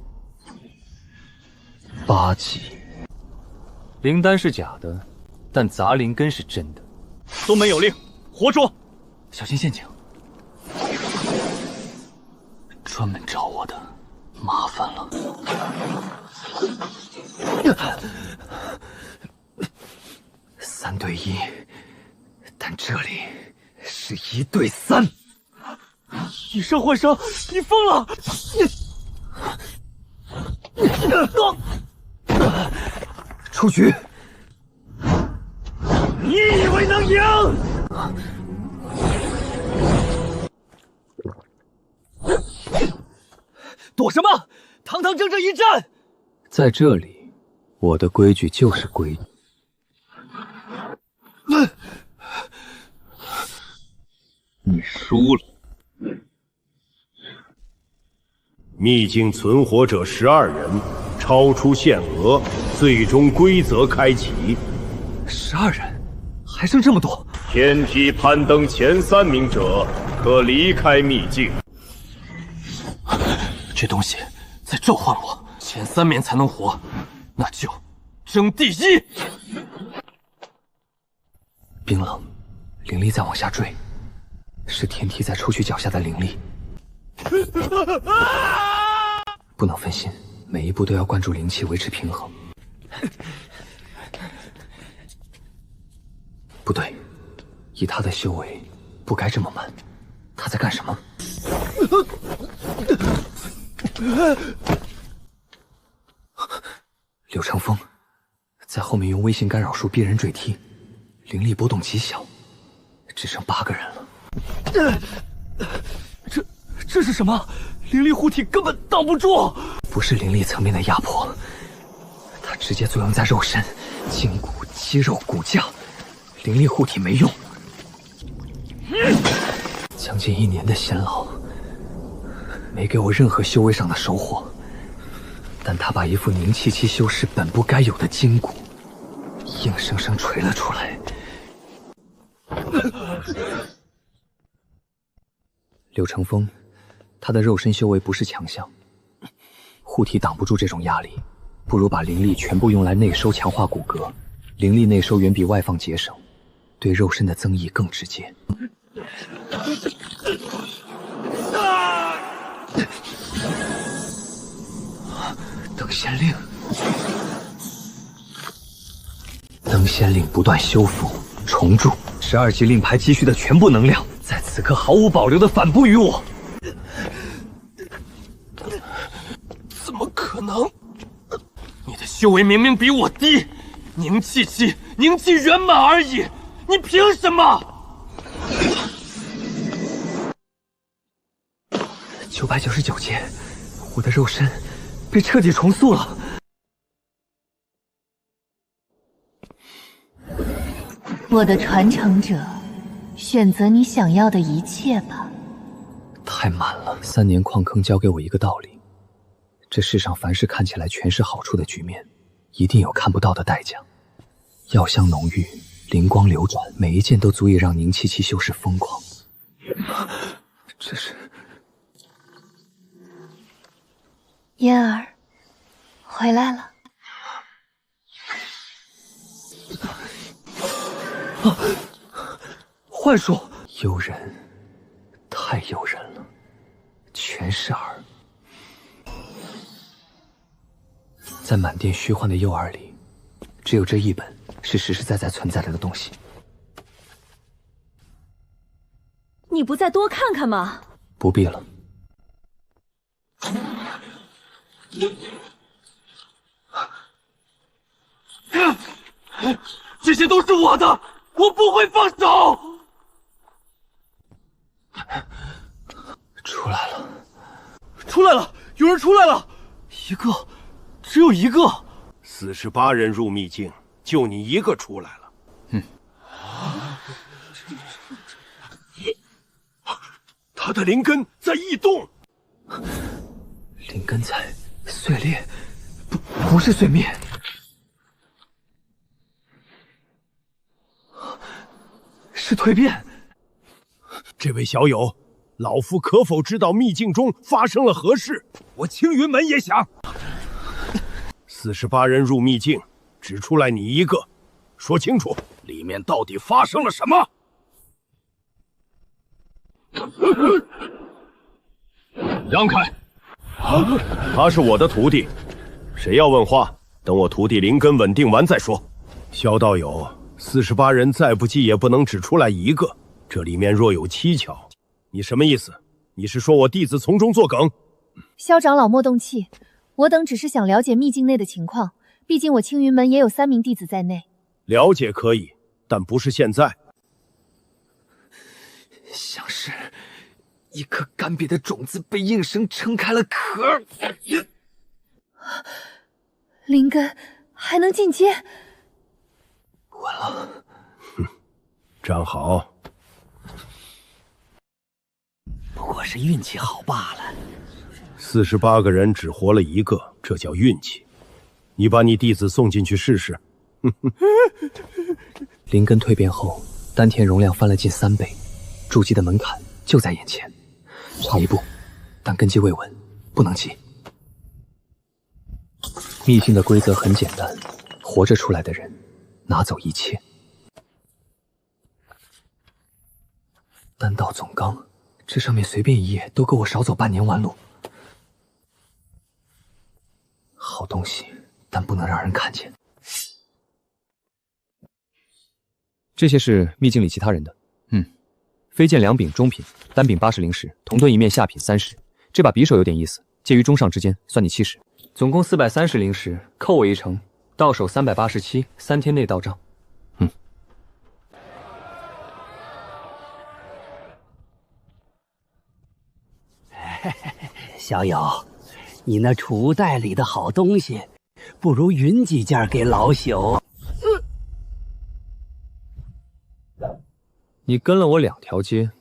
8级，灵丹是假的，但杂灵根是真的。宗门有令，活捉！小心陷阱！专门找我的，麻烦了。3对1，但这里是1对3。以上换伤，你疯了！出局！你以为能赢？躲什么？堂堂正正一战！在这里，我的规矩就是规矩。你输了。秘境存活者12人，超出限额，最终规则开启。12人，还剩这么多。天梯攀登前3名者可离开秘境。这东西在召唤我，前3名才能活，那就争第1。冰冷，灵力在往下坠，是天梯在出去脚下的灵力。不能分心，每一步都要灌注灵气，维持平衡。不对，以他的修为，不该这么慢。他在干什么？柳成风在后面用微型干扰术逼人坠梯，灵力波动极小，只剩8个人了。这是什么？灵力护体根本挡不住。不是灵力层面的压迫，它直接作用在肉身、筋骨、肌肉、骨架，灵力护体没用。将近1年的仙劳，没给我任何修为上的收获，但他把一副凝气期修士本不该有的筋骨，硬生生锤了出来。柳成风，他的肉身修为不是强项，护体挡不住这种压力，不如把灵力全部用来内收强化骨骼。灵力内收远比外放节省，对肉身的增益更直接。等仙令，等仙令不断修复重铸，12级令牌积蓄的全部能量，在此刻毫无保留的反哺于我。怎么可能？你的修为明明比我低，凝气期、凝气圆满而已，你凭什么？999阶，我的肉身被彻底重塑了。我的传承者，选择你想要的一切吧。太满了。3年矿坑教给我一个道理：这世上凡是看起来全是好处的局面，一定有看不到的代价。药香浓郁，灵光流转，每一件都足以让凝气期修士疯狂。这是嫣儿回来了。幻术，诱人，太诱人了，全是饵。在满店虚幻的诱饵里，只有这一本是实实在在存在的东西。你不再多看看吗？不必了。这些都是我的，我不会放手。出来了，出来了，有人出来了，一个，只有一个。48人入秘境，就你一个出来了。他的灵根在异动，灵根在碎裂，不是碎灭。是蜕变。这位小友，老夫可否知道秘境中发生了何事？我青云门也想。48人入秘境，只出来你一个，说清楚，里面到底发生了什么？让开！他是我的徒弟，谁要问话，等我徒弟灵根稳定完再说。萧道友，48人再不济也不能只出来一个，这里面若有蹊跷，你什么意思？你是说我弟子从中作梗？萧长老莫动气，我等只是想了解秘境内的情况，毕竟我青云门也有3名弟子在内。了解可以，但不是现在。像是一颗干瘪的种子被硬生撑开了壳。灵根还能进阶？稳了。站好。不过是运气好罢了。48个人只活了一个，这叫运气。你把你弟子送进去试试。灵根蜕变后，丹田容量翻了近3倍，筑基的门槛就在眼前，差一步，但根基未稳，不能急。秘境的规则很简单，活着出来的人拿走一切。丹道总纲，这上面随便一页都够我少走半年弯路。好东西，但不能让人看见。这些是秘境里其他人的。飞剑2柄中品，单柄80灵石，铜盾一面下品30。这把匕首有点意思，介于中上之间，算你70。总共430灵石，扣我1成，到手387，3天内到账。小友，你那储物袋里的好东西，不如匀几件给老朽。你跟了我2条街。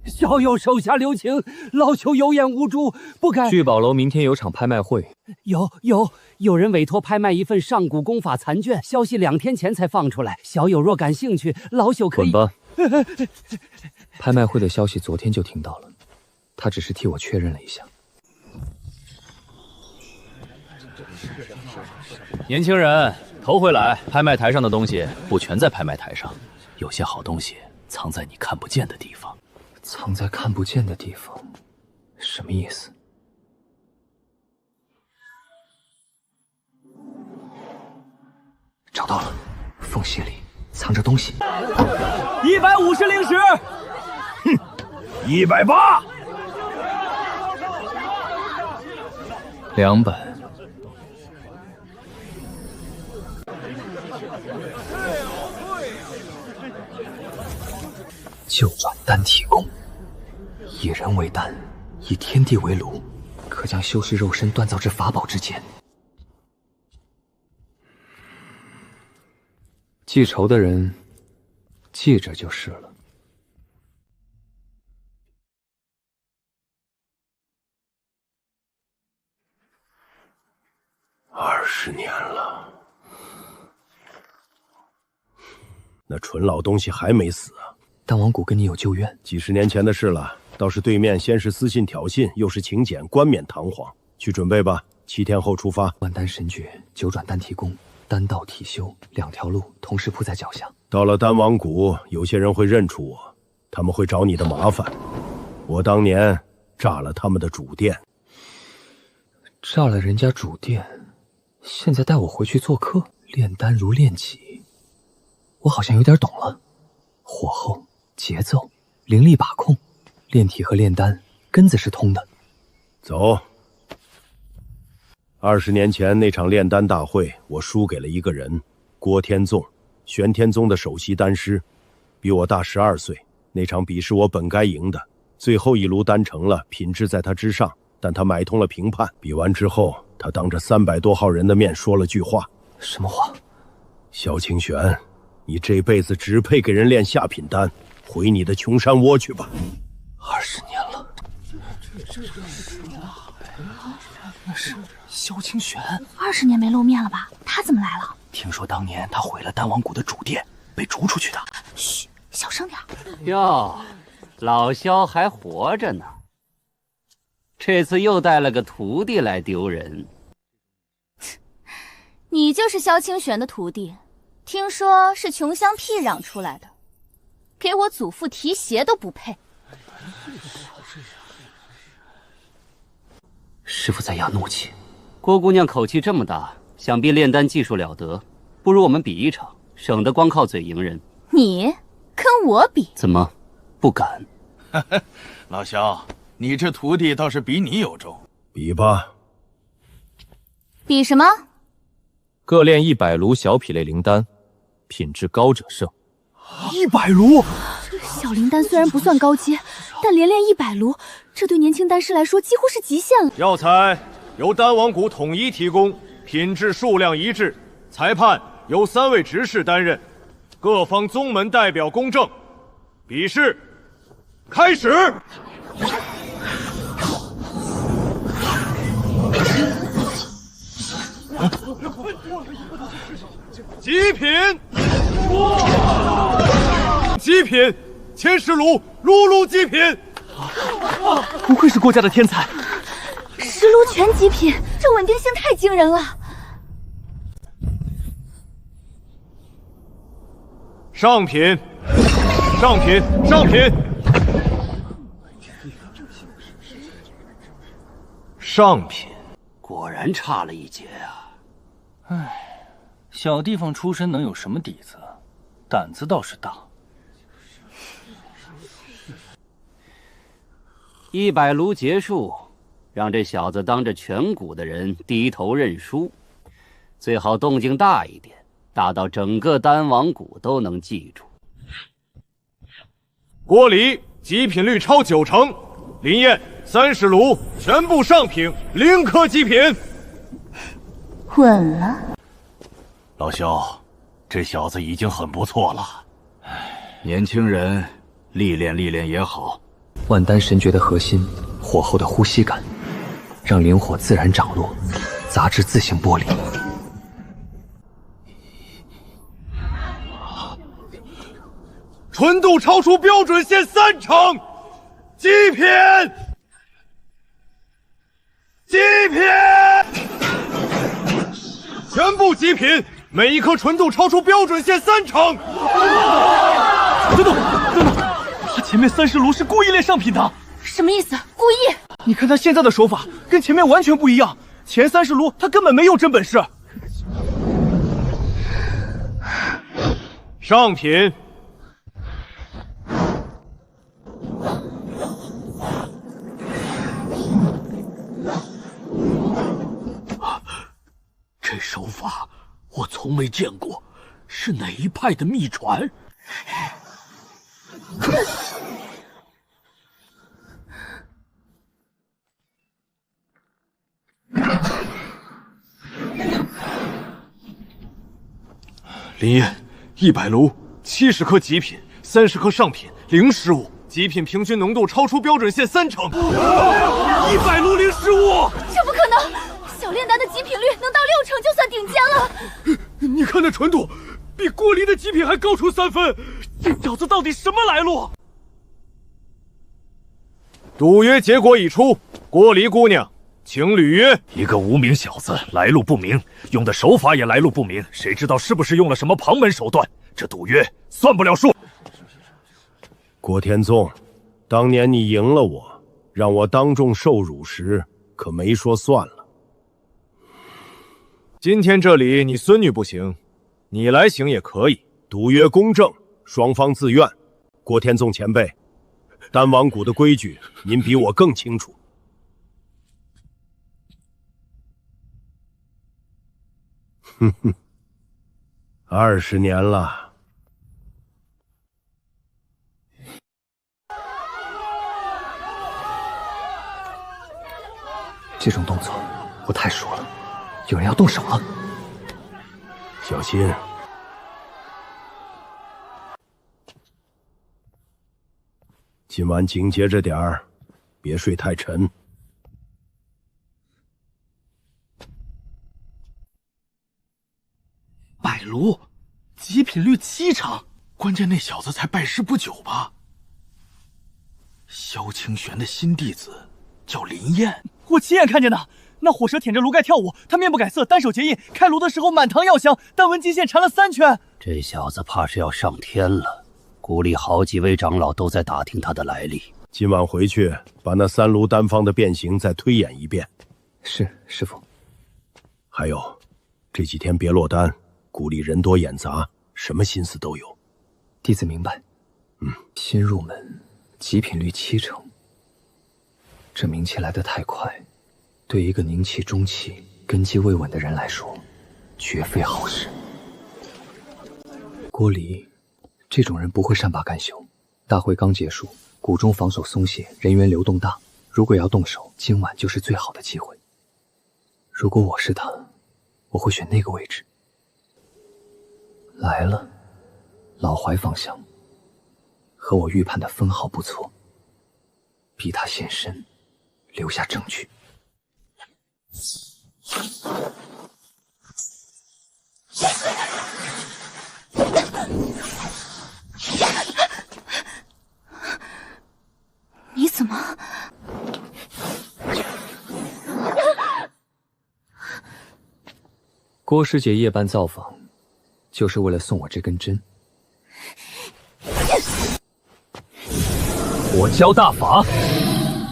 小友手下留情，老朽有眼无珠，不该。聚宝楼明天有场拍卖会，有人委托拍卖一份上古功法残卷，消息2天前才放出来。小友若感兴趣，老朽可以。滚吧！拍卖会的消息昨天就听到了，他只是替我确认了一下。年轻人，头回来，拍卖台上的东西不全在拍卖台上，有些好东西藏在你看不见的地方。藏在看不见的地方，什么意思？找到了，缝隙里藏着东西。150灵石。180。200。就转丹体功，以人为丹，以天地为炉，可将修士肉身锻造至法宝之间。记仇的人记着就是了。20年了，那蠢老东西还没死啊！丹王谷跟你有旧怨，几十年前的事了。倒是对面先是私信挑衅，又是请柬，冠冕堂皇。去准备吧，7天后出发。万丹神诀，9转丹体功，丹道体修，2条路同时铺在脚下。到了丹王谷，有些人会认出我，他们会找你的麻烦。我当年炸了他们的主殿，炸了人家主殿，现在带我回去做客。炼丹如炼己，我好像有点懂了。火候、节奏、灵力把控，炼体和炼丹根子是通的。走。20年前那场炼丹大会，我输给了一个人，郭天纵，玄天宗的首席丹师，比我大12岁。那场比试我本该赢的，最后一炉丹成了，品质在他之上，但他买通了评判。比完之后，他当着300多号人的面说了句话。什么话？萧清玄，你这辈子只配给人炼下品丹，回你的穷山窝去吧。20年了。是萧清玄，20年没露面了吧？他怎么来了？听说当年他毁了丹王谷的主殿，被逐出去的。嘘，小声点。哟，老萧还活着呢，这次又带了个徒弟来丢人。你就是萧清玄的徒弟，听说是穷乡僻壤出来的，给我祖父提鞋都不配。师傅在压怒气。郭姑娘口气这么大，想必炼丹技术了得，不如我们比一场，省得光靠嘴迎人。你跟我比？怎么，不敢？老萧，你这徒弟倒是比你有重。比吧。比什么？各炼100炉小匹类灵丹，品质高者胜。100炉？小灵丹虽然不算高阶，但连炼100炉，这对年轻丹师来说几乎是极限了。药材由丹王谷统一提供，品质数量一致。裁判由3位执事担任，各方宗门代表公正。比试开始。极品，极品，千石炉，炉炉极品。不愧是郭家的天才，10炉全极品，这稳定性太惊人了。上品，上品，上品，上品，果然差了一截啊！唉，小地方出身能有什么底子？胆子倒是大。100炉结束，让这小子当着全谷的人低头认输，最好动静大一点，大到整个丹王谷都能记住。郭离极品率超90%，林燕30炉全部上品，0颗极品。稳了。老萧，这小子已经很不错了。年轻人历练历练也好。万丹神诀的核心，火候的呼吸感，让灵火自然涨落，杂质自行剥离。纯度超出标准线3成，极品，极品，全部极品，每一颗纯度超出标准线3成。等等，他前面30炉是故意炼上品的。什么意思？故意？你看他现在的手法跟前面完全不一样，前30炉他根本没有真本事。上品。这手法我从没见过，是哪一派的秘传？林燕，100炉，70颗极品，30颗上品，0失误，极品平均浓度超出标准线3成。100炉0失误，这不可能！小炼丹的极品率能到6成就算顶尖了。你看那纯度，比郭离的极品还高出3分。这小子到底什么来路？赌约结果已出，郭离姑娘，请履约。一个无名小子，来路不明，用的手法也来路不明，谁知道是不是用了什么旁门手段？这赌约算不了数。郭天纵，当年你赢了我，让我当众受辱时，可没说算了。今天这里你孙女不行，你来行也可以。赌约公正，双方自愿。郭天纵前辈，丹王谷的规矩，您比我更清楚。哼哼，20年了。这种动作我太熟了，有人要动手了，小心。今晚紧接着点儿，别睡太沉。100炉，极品率7成，关键那小子才拜师不久吧？萧清玄的新弟子叫林燕，我亲眼看见的。那火蛇舔着炉盖跳舞，他面不改色，单手结印，开炉的时候满堂药香，但闻金线缠了3圈。这小子怕是要上天了。谷里好几位长老都在打听他的来历。今晚回去把那3炉丹方的变形再推演一遍。是，师父。还有，这几天别落单，谷里人多眼杂，什么心思都有。弟子明白。新入门，极品率70%，这名气来得太快，对一个凝气中期、根基未稳的人来说，绝非好事。郭离，这种人不会善罢甘休。大会刚结束，谷中防守松懈，人员流动大，如果要动手，今晚就是最好的机会。如果我是他，我会选那个位置。来了，老怀芳香，和我预判的分毫不错，逼他现身，留下证据。你怎么？郭师姐夜半造访，就是为了送我这根针。我教大法，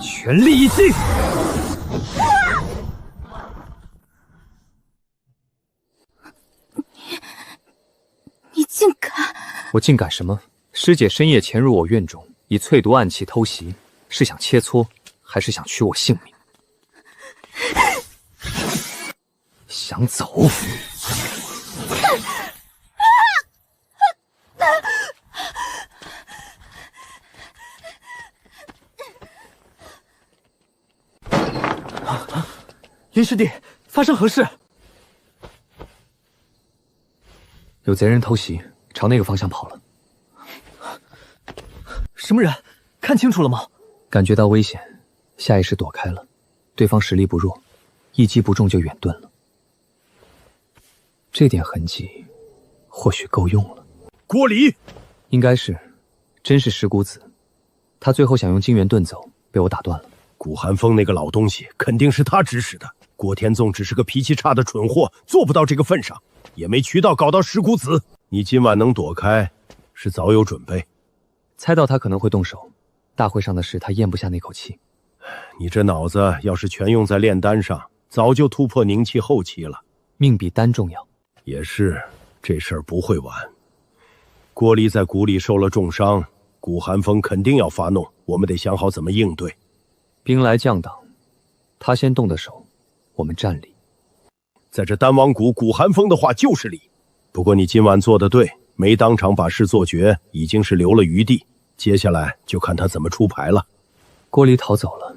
全力一击！你竟敢！我竟敢什么？师姐深夜潜入我院中，以淬毒暗器偷袭，是想切磋，还是想取我性命？想走？林师弟，发生何事？有贼人偷袭，朝那个方向跑了。什么人？看清楚了吗？感觉到危险，下意识躲开了。对方实力不弱，一击不中就远遁了。这点痕迹，或许够用了。郭离，应该是，真是尸骨子。他最后想用金元遁走，被我打断了。古寒风那个老东西，肯定是他指使的。郭天纵只是个脾气差的蠢货，做不到这个份上，也没渠道搞到石骨子。你今晚能躲开，是早有准备。猜到他可能会动手，大会上的事他咽不下那口气。你这脑子要是全用在炼丹上，早就突破凝气后期了。命比丹重要。也是，这事儿不会晚。郭离在谷里受了重伤，古寒风肯定要发怒，我们得想好怎么应对。兵来将挡，他先动的手，我们占理。在这丹王谷，古寒风的话就是理。不过你今晚做得对，没当场把事做绝，已经是留了余地。接下来就看他怎么出牌了。郭离逃走了，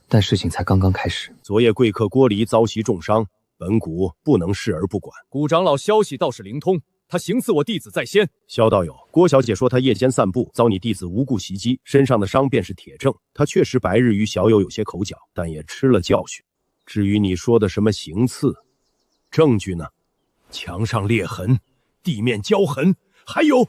但事情才刚刚开始。昨夜贵客郭离遭袭重伤，本谷不能视而不管。谷长老消息倒是灵通，他行刺我弟子在先。萧道友，郭小姐说她夜间散步，遭你弟子无故袭击，身上的伤便是铁证。她确实白日与小友有些口角，但也吃了教训。至于你说的什么行刺，证据呢？墙上裂痕，地面焦痕，还有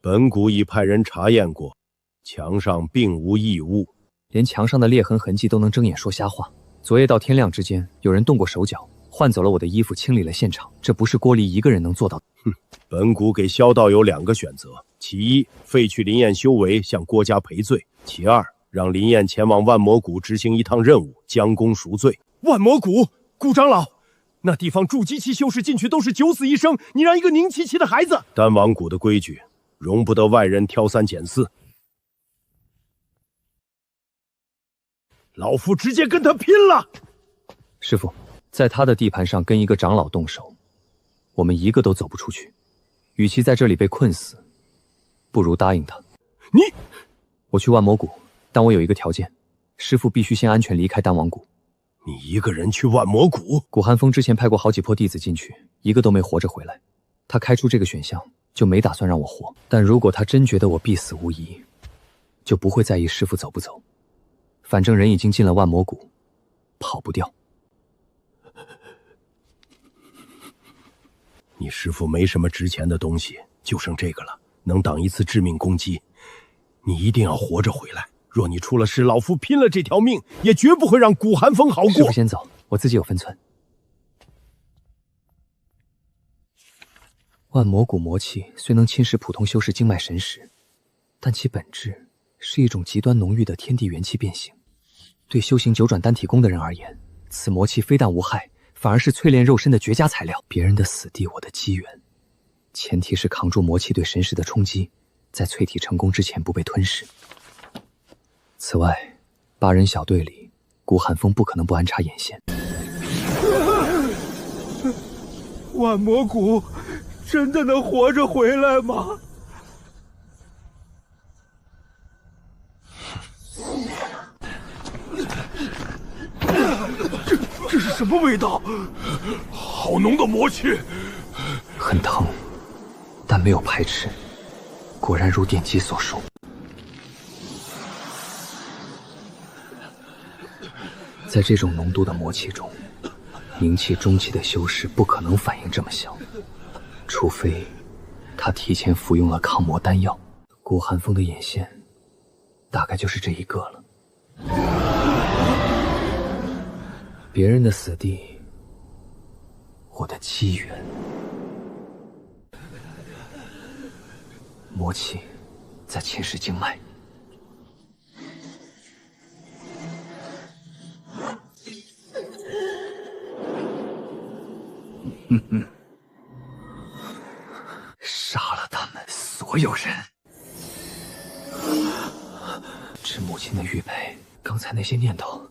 本谷已派人查验过，墙上并无异物。连墙上的裂痕痕迹都能睁眼说瞎话。昨夜到天亮之间，有人动过手脚，换走了我的衣服，清理了现场，这不是郭离一个人能做到的。本谷给萧道友2个选择：其一，废去林燕修为，向郭家赔罪；其二，让林燕前往万魔谷执行一趟任务，将功赎罪。万魔谷，谷长老，那地方筑基期修士进去都是9死1生，你让一个凝气期的孩子……丹王谷的规矩，容不得外人挑3拣4。老夫直接跟他拼了！师父，在他的地盘上跟一个长老动手，我们一个都走不出去。与其在这里被困死，不如答应他。我去万魔谷，但我有一个条件，师父必须先安全离开丹王谷。你一个人去万魔谷？古寒风之前派过好几波弟子进去，一个都没活着回来。他开出这个选项，就没打算让我活。但如果他真觉得我必死无疑，就不会在意师父走不走。反正人已经进了万魔谷，跑不掉。你师父没什么值钱的东西，就剩这个了，能挡一次致命攻击。你一定要活着回来。若你出了事，老夫拼了这条命，也绝不会让古寒风好过。师傅先走，我自己有分寸。万魔骨魔气虽能侵蚀普通修士经脉神识，但其本质是一种极端浓郁的天地元气变形。对修行九转丹体功的人而言，此魔气非但无害，反而是淬炼肉身的绝佳材料。别人的死地，我的机缘，前提是扛住魔气对神识的冲击，在淬体成功之前不被吞噬。此外，8人小队里，古寒风不可能不安插眼线。万魔谷真的能活着回来吗？这是什么味道？好浓的魔气！很疼，但没有排斥。果然如典籍所述。在这种浓度的魔气中，灵气中期的修士不可能反应这么小，除非他提前服用了抗魔丹药。古寒风的眼线，大概就是这一个了。别人的死地，我的机缘。魔气在侵蚀经脉。杀了他们所有人。致母亲的玉佩，刚才那些念头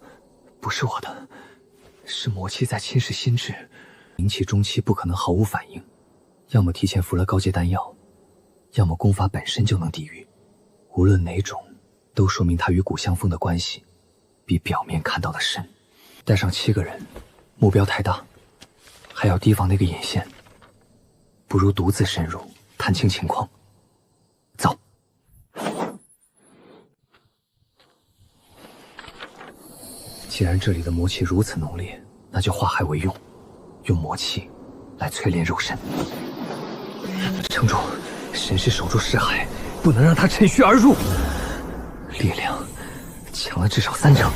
不是我的，是魔气在侵蚀心智。灵气中期不可能毫无反应，要么提前服了高阶丹药，要么功法本身就能抵御。无论哪种，都说明他与古香风的关系比表面看到的深。带上7个人，目标太大，还要提防那个眼线，不如独自深入，探清情况。走。既然这里的魔气如此浓烈，那就化害为用，用魔气来淬炼肉身。撑住，神是守住尸骸，不能让他趁虚而入。力量强了至少3成。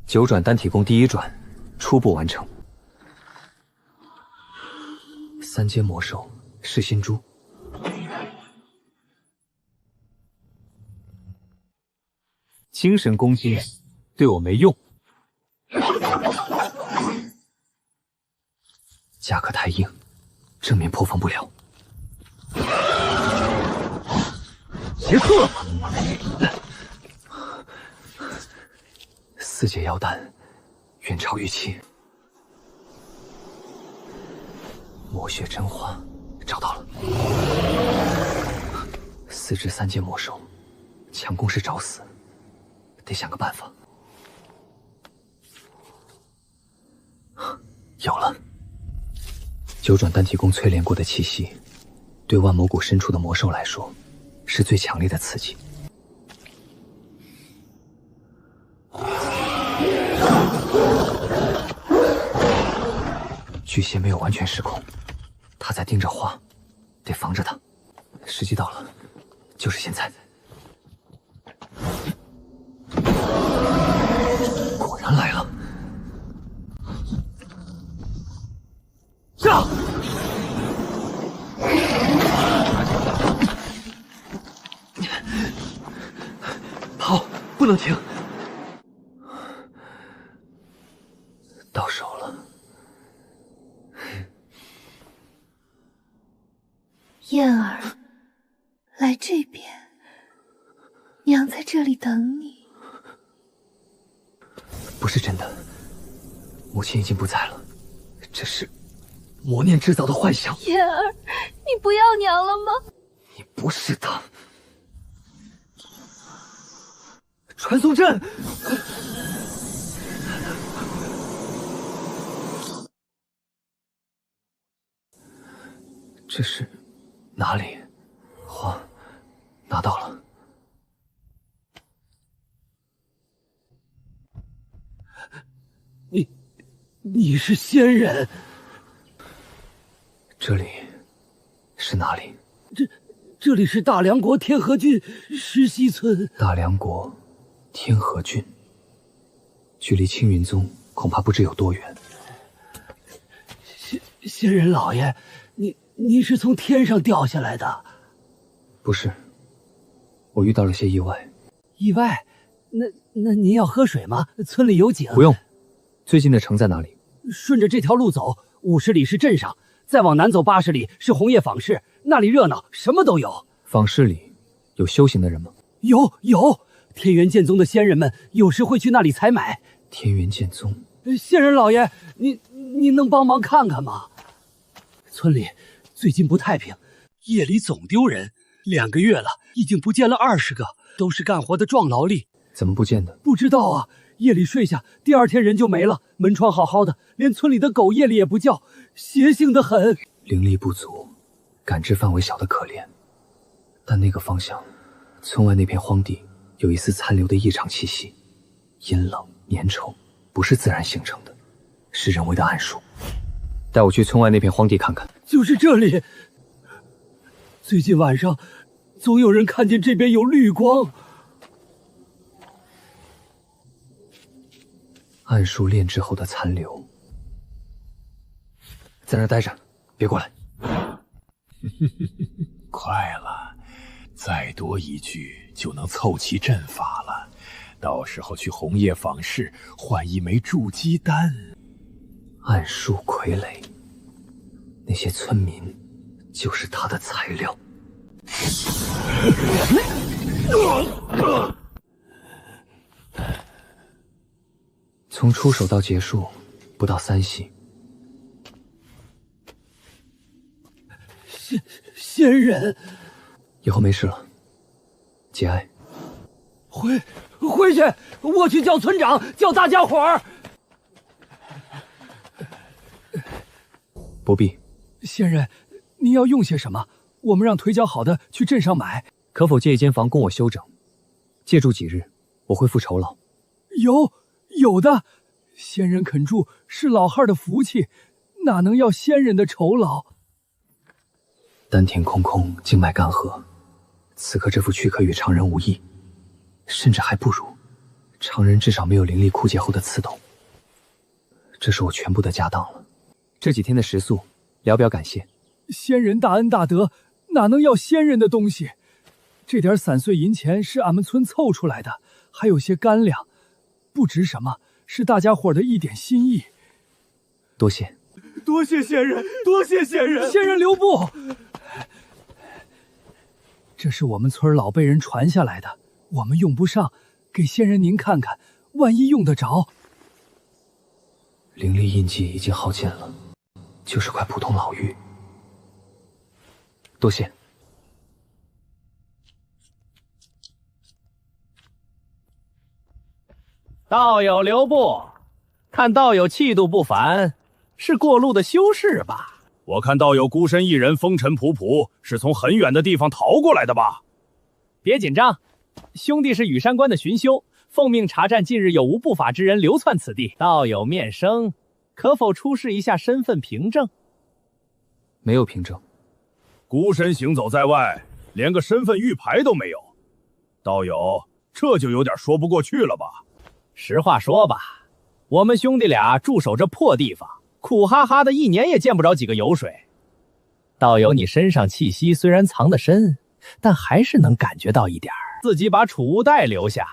9转丹体功第1转初步完成。3阶魔兽噬心珠。精神攻击对我没用，夹克太硬，正面破防不了。结束了。4阶妖丹远超预期。魔血真花找到了。4只3阶魔兽，强攻是找死，得想个办法。有了，9转丹体功淬炼过的气息，对万魔谷深处的魔兽来说，是最强烈的刺激。巨蟹没有完全失控，他在盯着花，得防着他。时机到了，就是现在。果然来了。上！跑，不能停。到手了。燕儿，来这边，娘在这里等你。不是真的，母亲已经不在了，这是魔念制造的幻想。燕儿，你不要娘了吗？你不是她。传送阵。这是哪里？花拿到了。你是仙人？这里是哪里？这里是大梁国天河郡石溪村。大梁国天河郡，距离青云宗恐怕不知有多远。仙人老爷，你是从天上掉下来的？不是，我遇到了些意外。意外？那您要喝水吗？村里有井。不用。最近的城在哪里？顺着这条路走，50里是镇上，再往南走80里是红叶坊市，那里热闹，什么都有。坊市里有修行的人吗？有，天元剑宗的仙人们有时会去那里采买。天元剑宗，仙人老爷，您能帮忙看看吗？村里最近不太平，夜里总丢人，2个月了，已经不见了20个，都是干活的壮劳力。怎么不见的？不知道啊，夜里睡下，第2天人就没了，门窗好好的，连村里的狗夜里也不叫，邪性的很。灵力不足，感知范围小得可怜。但那个方向，村外那片荒地有一丝残留的异常气息，阴冷粘稠，不是自然形成的，是人为的暗术。带我去村外那片荒地看看。就是这里。最近晚上，总有人看见这边有绿光。暗术炼制后的残留。在那儿待着，别过来。快了，再多1句就能凑齐阵法了。到时候去红叶坊市换1枚筑基丹。暗术傀儡，那些村民就是他的材料。从出手到结束不到3息。仙人，以后没事了，节哀。回去，我去叫村长，叫大家伙儿。不必。仙人，您要用些什么？我们让腿脚好的去镇上买。可否借一间房供我休整？借住几日，我会付酬劳。有的，仙人肯住是老汉的福气，哪能要仙人的酬劳？丹田空空，经脉干涸，此刻这副躯壳与常人无异，甚至还不如。常人至少没有灵力枯竭后的刺痛。这是我全部的家当了。这几天的食宿，聊表感谢。仙人大恩大德，哪能要仙人的东西？这点散碎银钱是俺们村凑出来的，还有些干粮，不值什么，是大家伙的一点心意。多谢。多谢仙人，多谢仙人，仙人留步。这是我们村老辈人传下来的，我们用不上，给仙人您看看，万一用得着。灵力印记已经耗尽了，就是块普通老玉。多谢。道友留步，看道友气度不凡，是过路的修士吧？我看道友孤身一人，风尘仆仆，是从很远的地方逃过来的吧？别紧张，兄弟是羽山关的巡修，奉命查占近日有无不法之人流窜此地。道友面生，可否出示一下身份凭证？没有凭证。孤身行走在外，连个身份玉牌都没有，道友这就有点说不过去了吧？实话说吧，我们兄弟俩驻守这破地方，苦哈哈的1年也见不着几个油水。道友你身上气息虽然藏得深，但还是能感觉到一点。自己把储物袋留下，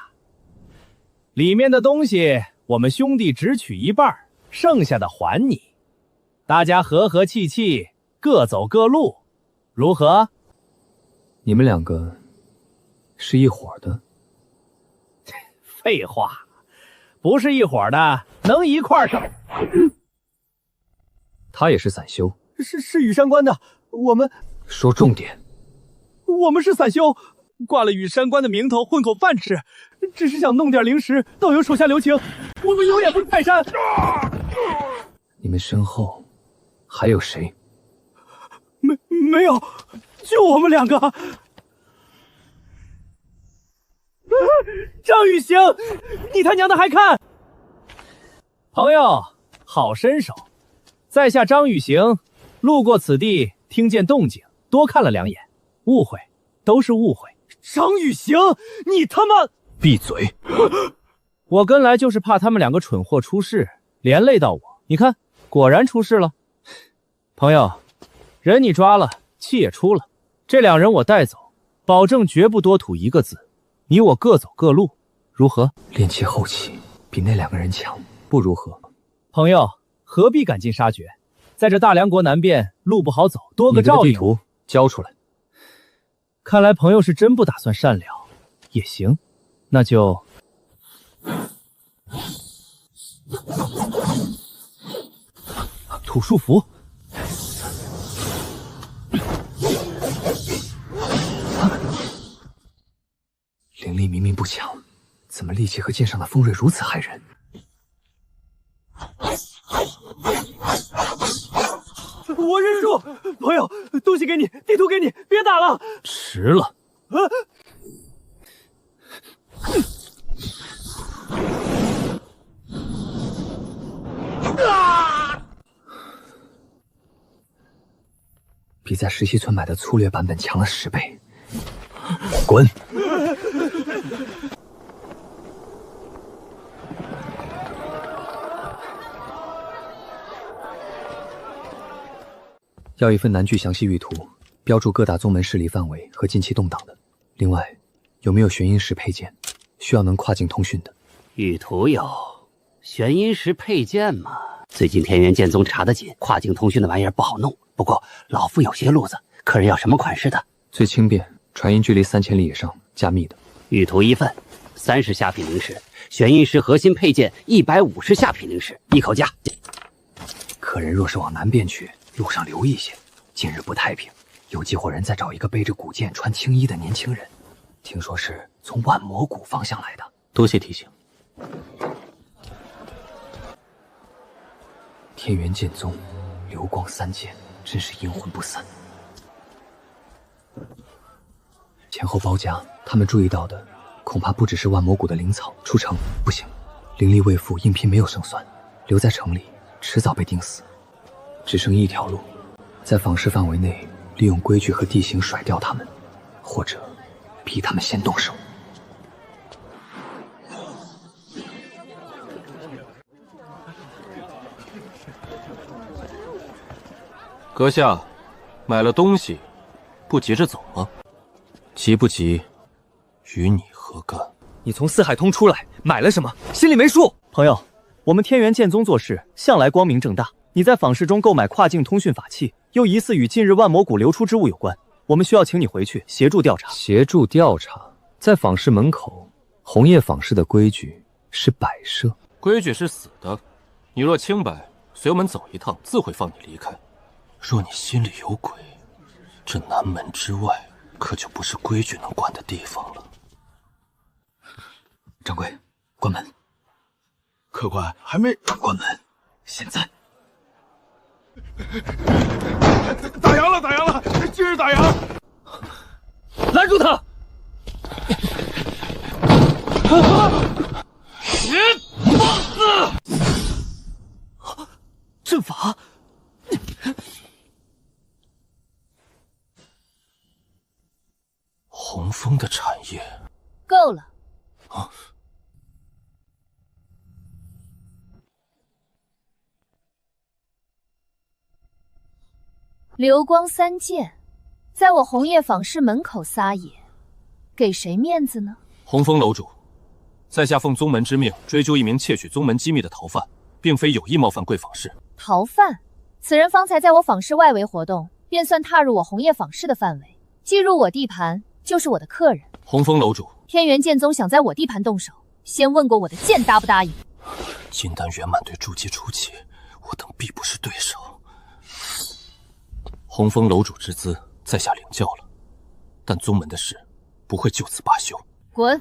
里面的东西我们兄弟只取一半，剩下的还你。大家和和气气，各走各路，如何？你们2个是一伙的？废话，不是一伙的能一块上？他也是散修。是羽山关的，我们说重点。我们是散修，挂了羽山关的名头混口饭吃，只是想弄点零食，道友手下留情，我们有眼不识泰山。你们身后还有谁？没有，就我们2个。张雨行，你他娘的还看！朋友，好身手。在下张雨行，路过此地，听见动静，多看了2眼，误会，都是误会。张雨行，你他妈闭嘴！我跟来就是怕他们两个蠢货出事，连累到我。你看，果然出事了。朋友，人你抓了，气也出了，这两人我带走，保证绝不多吐一个字。你我各走各路，如何？练气后期比那两个人强，不如何？朋友，何必赶尽杀绝？在这大梁国南边，路不好走，多个照应。你的地图交出来。看来朋友是真不打算善了。也行，那就土树符。灵力明明不强，怎么力气和剑上的锋锐如此骇人？我认输，朋友，东西给你，地图给你，别打了。迟了。比在石溪村买的粗略版本强了10倍。滚！要一份南剧详细域图，标注各大宗门势力范围和近期动荡的。另外，有没有玄阴石配件，需要能跨境通讯的？域图有，玄阴石配件嘛。最近天元剑宗查得紧，跨境通讯的玩意儿不好弄。不过老夫有些路子，客人要什么款式的？最轻便，传音距离3000里以上，加密的。域图一份，30下品灵石，玄阴石核心配件150下品灵石，一口价。客人若是往南边去，路上留意些，近日不太平，有寄货人在找一个背着古剑、穿青衣的年轻人，听说是从万魔谷方向来的。多谢提醒。天元剑宗，流光3剑，真是阴魂不散。前后包夹，他们注意到的恐怕不只是万魔谷的灵草。出城不行，灵力未复，应聘没有胜算，留在城里迟早被钉死。只剩一条路，在坊市范围内利用规矩和地形甩掉他们，或者逼他们先动手。阁下，买了东西，不急着走吗？急不急，与你何干？你从四海通出来，买了什么？心里没数？朋友，我们天元剑宗做事向来光明正大。你在坊市中购买跨境通讯法器，又疑似与近日万魔谷流出之物有关，我们需要请你回去协助调查。协助调查？在坊市门口，红叶坊市的规矩是摆设，规矩是死的。你若清白，随我们走一趟，自会放你离开。若你心里有鬼，这南门之外可就不是规矩能管的地方了。掌柜，关门。客官还没关门，现在。打烊了，打烊了，今日打烊！拦住他！阵法！洪峰的产业够了。流光3剑，在我红叶坊市门口撒野，给谁面子呢？洪峰楼主，在下奉宗门之命追究一名窃取宗门机密的逃犯，并非有意冒犯贵坊市。逃犯？此人方才在我坊市外围活动，便算踏入我红叶坊市的范围，既入我地盘，就是我的客人。洪峰楼主，天元剑宗想在我地盘动手，先问过我的剑答不答应？金丹圆满对筑基初期，我等必不是对手。洪峰楼主之资，在下领教了，但宗门的事不会就此罢休。滚！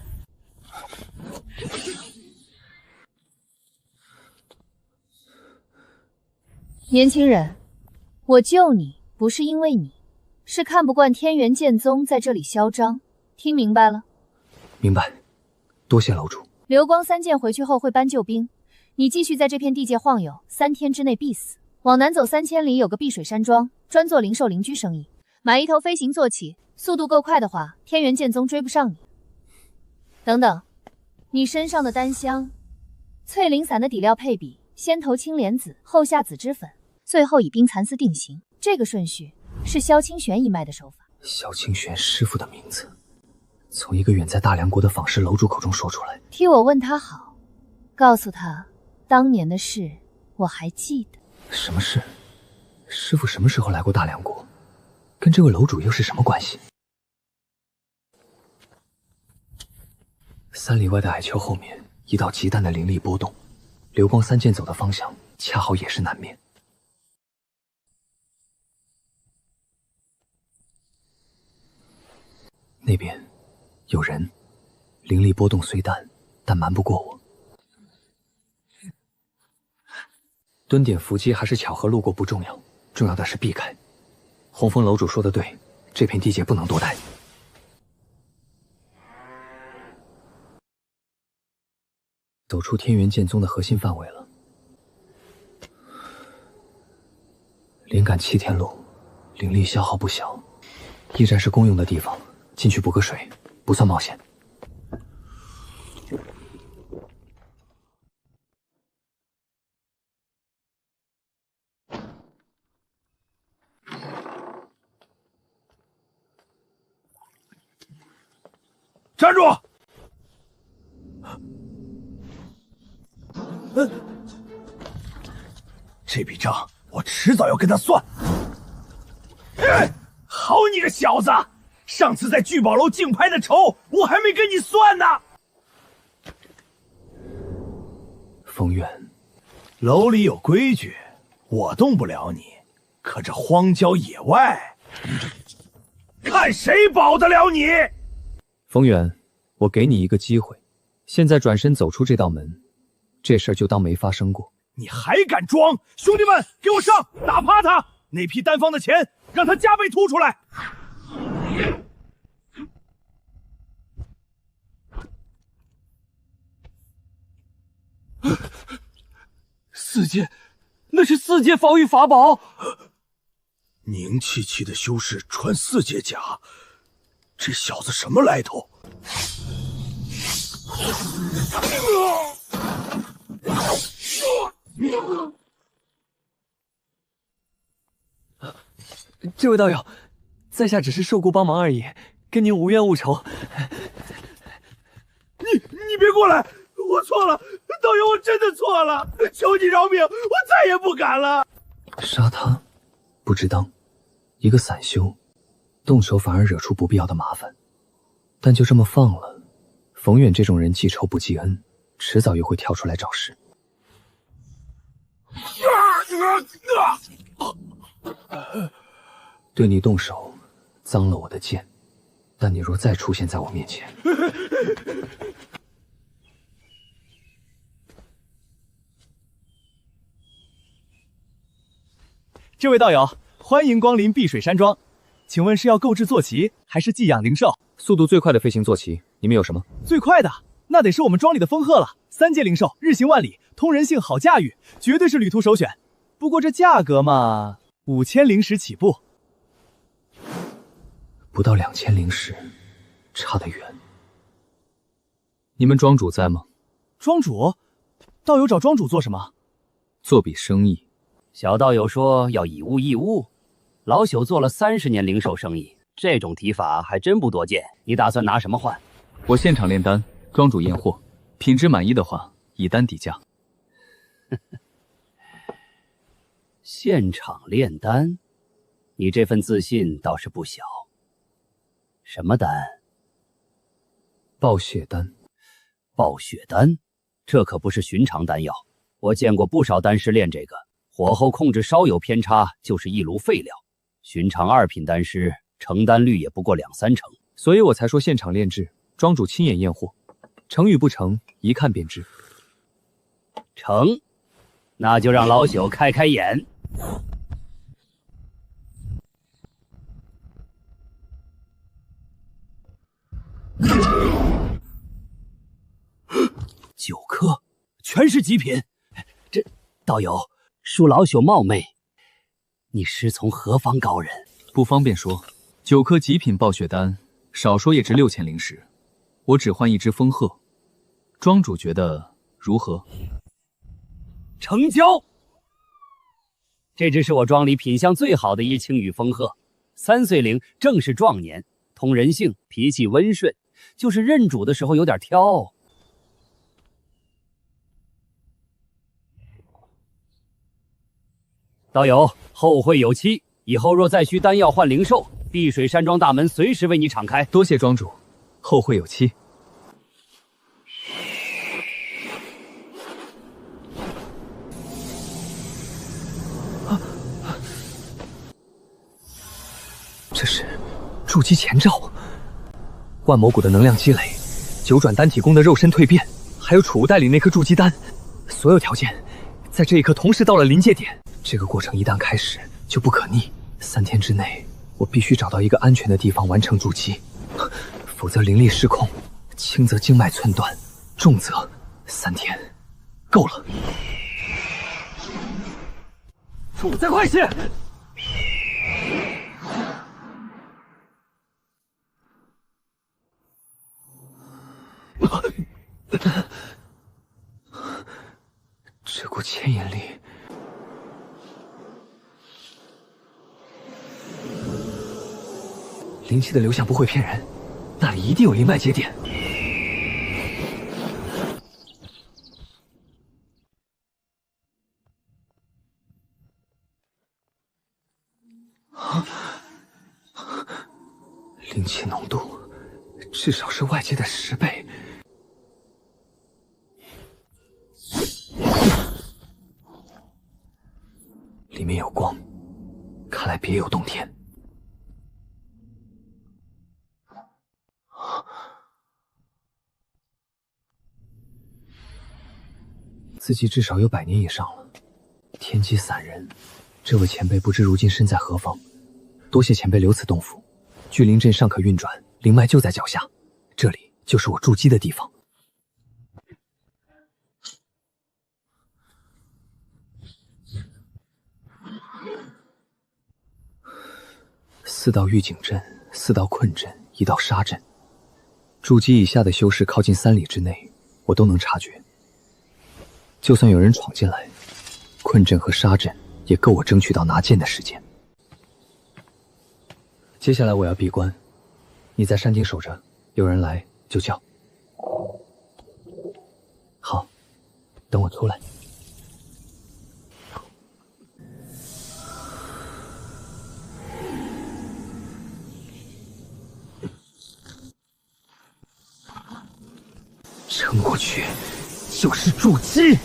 年轻人，我救你不是因为你，是看不惯天元剑宗在这里嚣张，听明白了？明白，多谢楼主。流光3剑回去后会搬救兵，你继续在这片地界晃悠，3天之内必死。往南走3000里有个碧水山庄，专做灵兽灵居生意，买一头飞行坐骑，速度够快的话，天元剑宗追不上你。等等，你身上的丹香，淬灵散的底料配比，先投青莲子，后下紫脂粉，最后以冰蚕丝定型。这个顺序是萧清玄一脉的手法。萧清玄师傅的名字，从一个远在大梁国的访视楼主口中说出来。替我问他好，告诉他当年的事我还记得。什么事？师傅什么时候来过大梁国？跟这位楼主又是什么关系？3里外的矮丘后面，一道极淡的灵力波动，流光三剑走的方向恰好也是南面。那边有人，灵力波动虽淡，但瞒不过我。蹲点伏击还是巧合路过不重要，重要的是避开。洪峰楼主说的对，这片地界不能多待。走出天元剑宗的核心范围了，灵感7天路，灵力消耗不小，驿站是公用的地方，进去补个水，不算冒险。站住！这笔账我迟早要跟他算。好你个小子！上次在聚宝楼竞拍的仇，我还没跟你算呢。风远，楼里有规矩，我动不了你。可这荒郊野外，看谁保得了你！风远，我给你一个机会，现在转身走出这道门，这事儿就当没发生过。你还敢装？兄弟们，给我上，打趴他！那批丹方的钱，让他加倍吐出来！4阶，那是4阶防御法宝。宁戚戚的修士穿4阶甲，这小子什么来头？这位道友，在下只是受雇帮忙而已，跟您无冤无仇。你别过来！我错了，道友，我真的错了，求你饶命，我再也不敢了。杀他，不值当。一个散修，动手反而惹出不必要的麻烦。但就这么放了，冯远这种人记仇不记恩，迟早又会跳出来找事。对你动手，脏了我的剑，但你若再出现在我面前，这位道友，欢迎光临碧水山庄，请问是要购置坐骑，还是寄养灵兽？速度最快的飞行坐骑，你们有什么？最快的，那得是我们庄里的风鹤了。3阶灵兽，日行万里，通人性，好驾驭，绝对是旅途首选。不过这价格嘛，5000灵石起步。不到2000灵石，差得远。你们庄主在吗？庄主？道友找庄主做什么？做笔生意。小道友说要以物易物，老朽做了30年灵兽生意，这种提法还真不多见。你打算拿什么换？我现场炼丹，庄主验货，品质满意的话，以丹抵价。现场炼丹，你这份自信倒是不小。什么丹？暴血丹。暴血丹，这可不是寻常丹药。我见过不少丹师炼这个，火候控制稍有偏差，就是一炉废料。寻常2品丹师成丹率也不过2-3成，所以我才说现场炼制，庄主亲眼验货，成与不成，一看便知。成，那就让老朽开开眼。9颗，全是极品。这道友，恕老朽冒昧，你师从何方高人？不方便说。9颗极品暴雪丹，少说也值6000灵石，我只换1只风鹤，庄主觉得如何？成交。这只是我庄里品相最好的一青羽风鹤，3岁龄，正是壮年，通人性，脾气温顺，就是认主的时候有点挑。道友，后会有期，以后若再需丹药换灵兽，碧水山庄大门随时为你敞开。多谢庄主，后会有期。这是筑基前兆，万魔谷的能量积累，9转丹体功的肉身蜕变，还有储物袋里那颗筑基丹，所有条件在这一刻同时到了临界点。这个过程一旦开始就不可逆，3天之内我必须找到一个安全的地方完成筑基，否则灵力失控，轻则经脉寸断，重则3天够了。再快些！这股牵引力，灵气的流向不会骗人，那里一定有灵脉节点。灵气浓度至少是外界的10倍。里面有光，看来别有洞天。自己至少有100年以上了。天机散人，这位前辈不知如今身在何方，多谢前辈留此洞府。聚灵阵尚可运转，灵脉就在脚下，这里就是我筑基的地方。4道预警阵，4道困阵，1道杀阵。筑基以下的修士靠近3里之内，我都能察觉。就算有人闯进来，困阵和杀阵也够我争取到拿剑的时间。接下来我要闭关，你在山顶守着，有人来就叫。好，等我出来。撑过去就是筑基。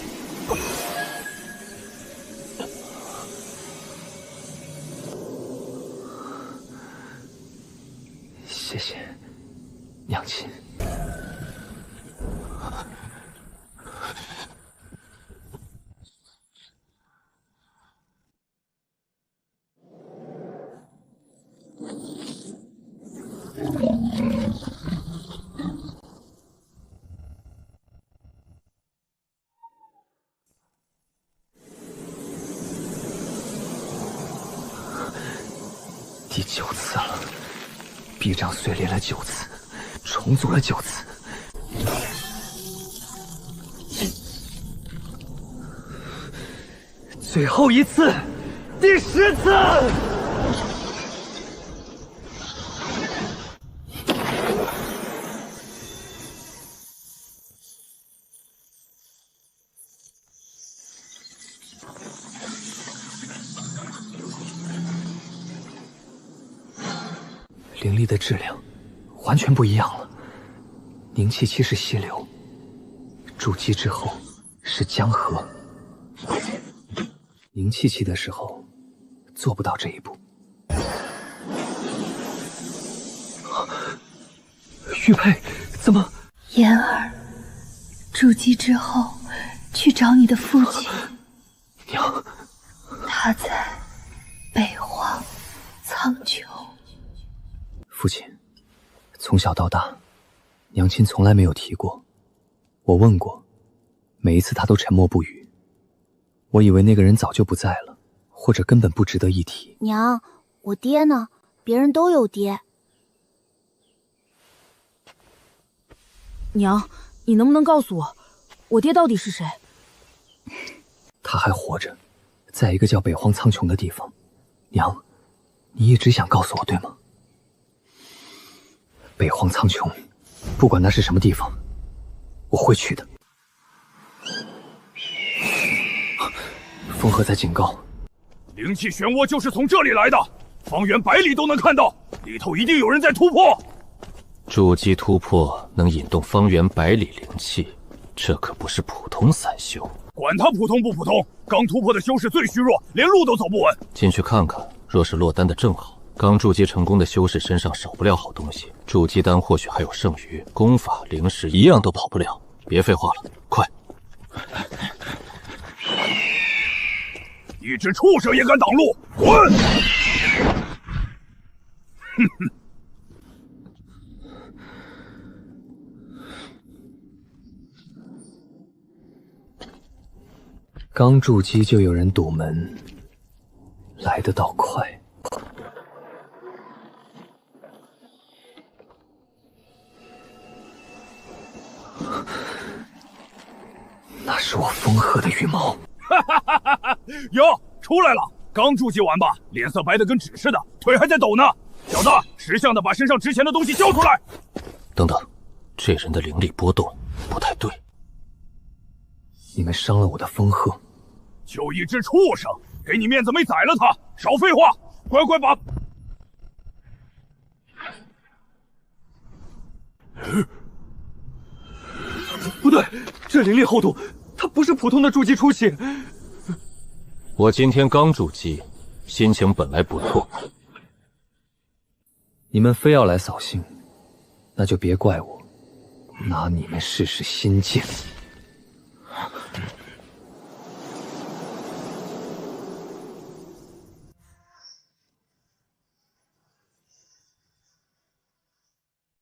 谢谢，娘亲。第9次了，臂杖碎裂了9次，重组了9次。最后一次，第10次。灵力的质量完全不一样了，凝气期是溪流，筑基之后是江河。凝气期的时候做不到这一步。玉佩，怎么？言儿，筑基之后去找你的父亲。娘，他在北荒苍穹。父亲，从小到大，娘亲从来没有提过。我问过，每一次他都沉默不语。我以为那个人早就不在了，或者根本不值得一提。娘，我爹呢？别人都有爹。娘，你能不能告诉我，我爹到底是谁？他还活着，在一个叫北荒苍穹的地方。娘，你一直想告诉我，对吗？北荒苍穹，不管那是什么地方，我会去的。风鹤在警告，灵气漩涡就是从这里来的，方圆100里都能看到，里头一定有人在突破。筑基突破能引动方圆100里灵气，这可不是普通散修。管他普通不普通，刚突破的修士最虚弱，连路都走不稳。进去看看，若是落单的正好。刚筑基成功的修士身上少不了好东西，筑基丹或许还有剩余，功法、灵石一样都跑不了。别废话了，快！一只畜生也敢挡路，滚！哼哼。刚筑基就有人堵门，来得倒快。那是我风鹤的羽毛。哈哈哈哈哈！哟，出来了！刚筑基完吧，脸色白得跟纸似的，腿还在抖呢。小子，识相的把身上值钱的东西交出来！等等，这人的灵力波动不太对。你们伤了我的风鹤。就一只畜生，给你面子没宰了他！少废话，乖乖把……不对，这灵力厚度，它不是普通的筑基初期。我今天刚筑基，心情本来不错。你们非要来扫兴，那就别怪我，拿你们试试心境。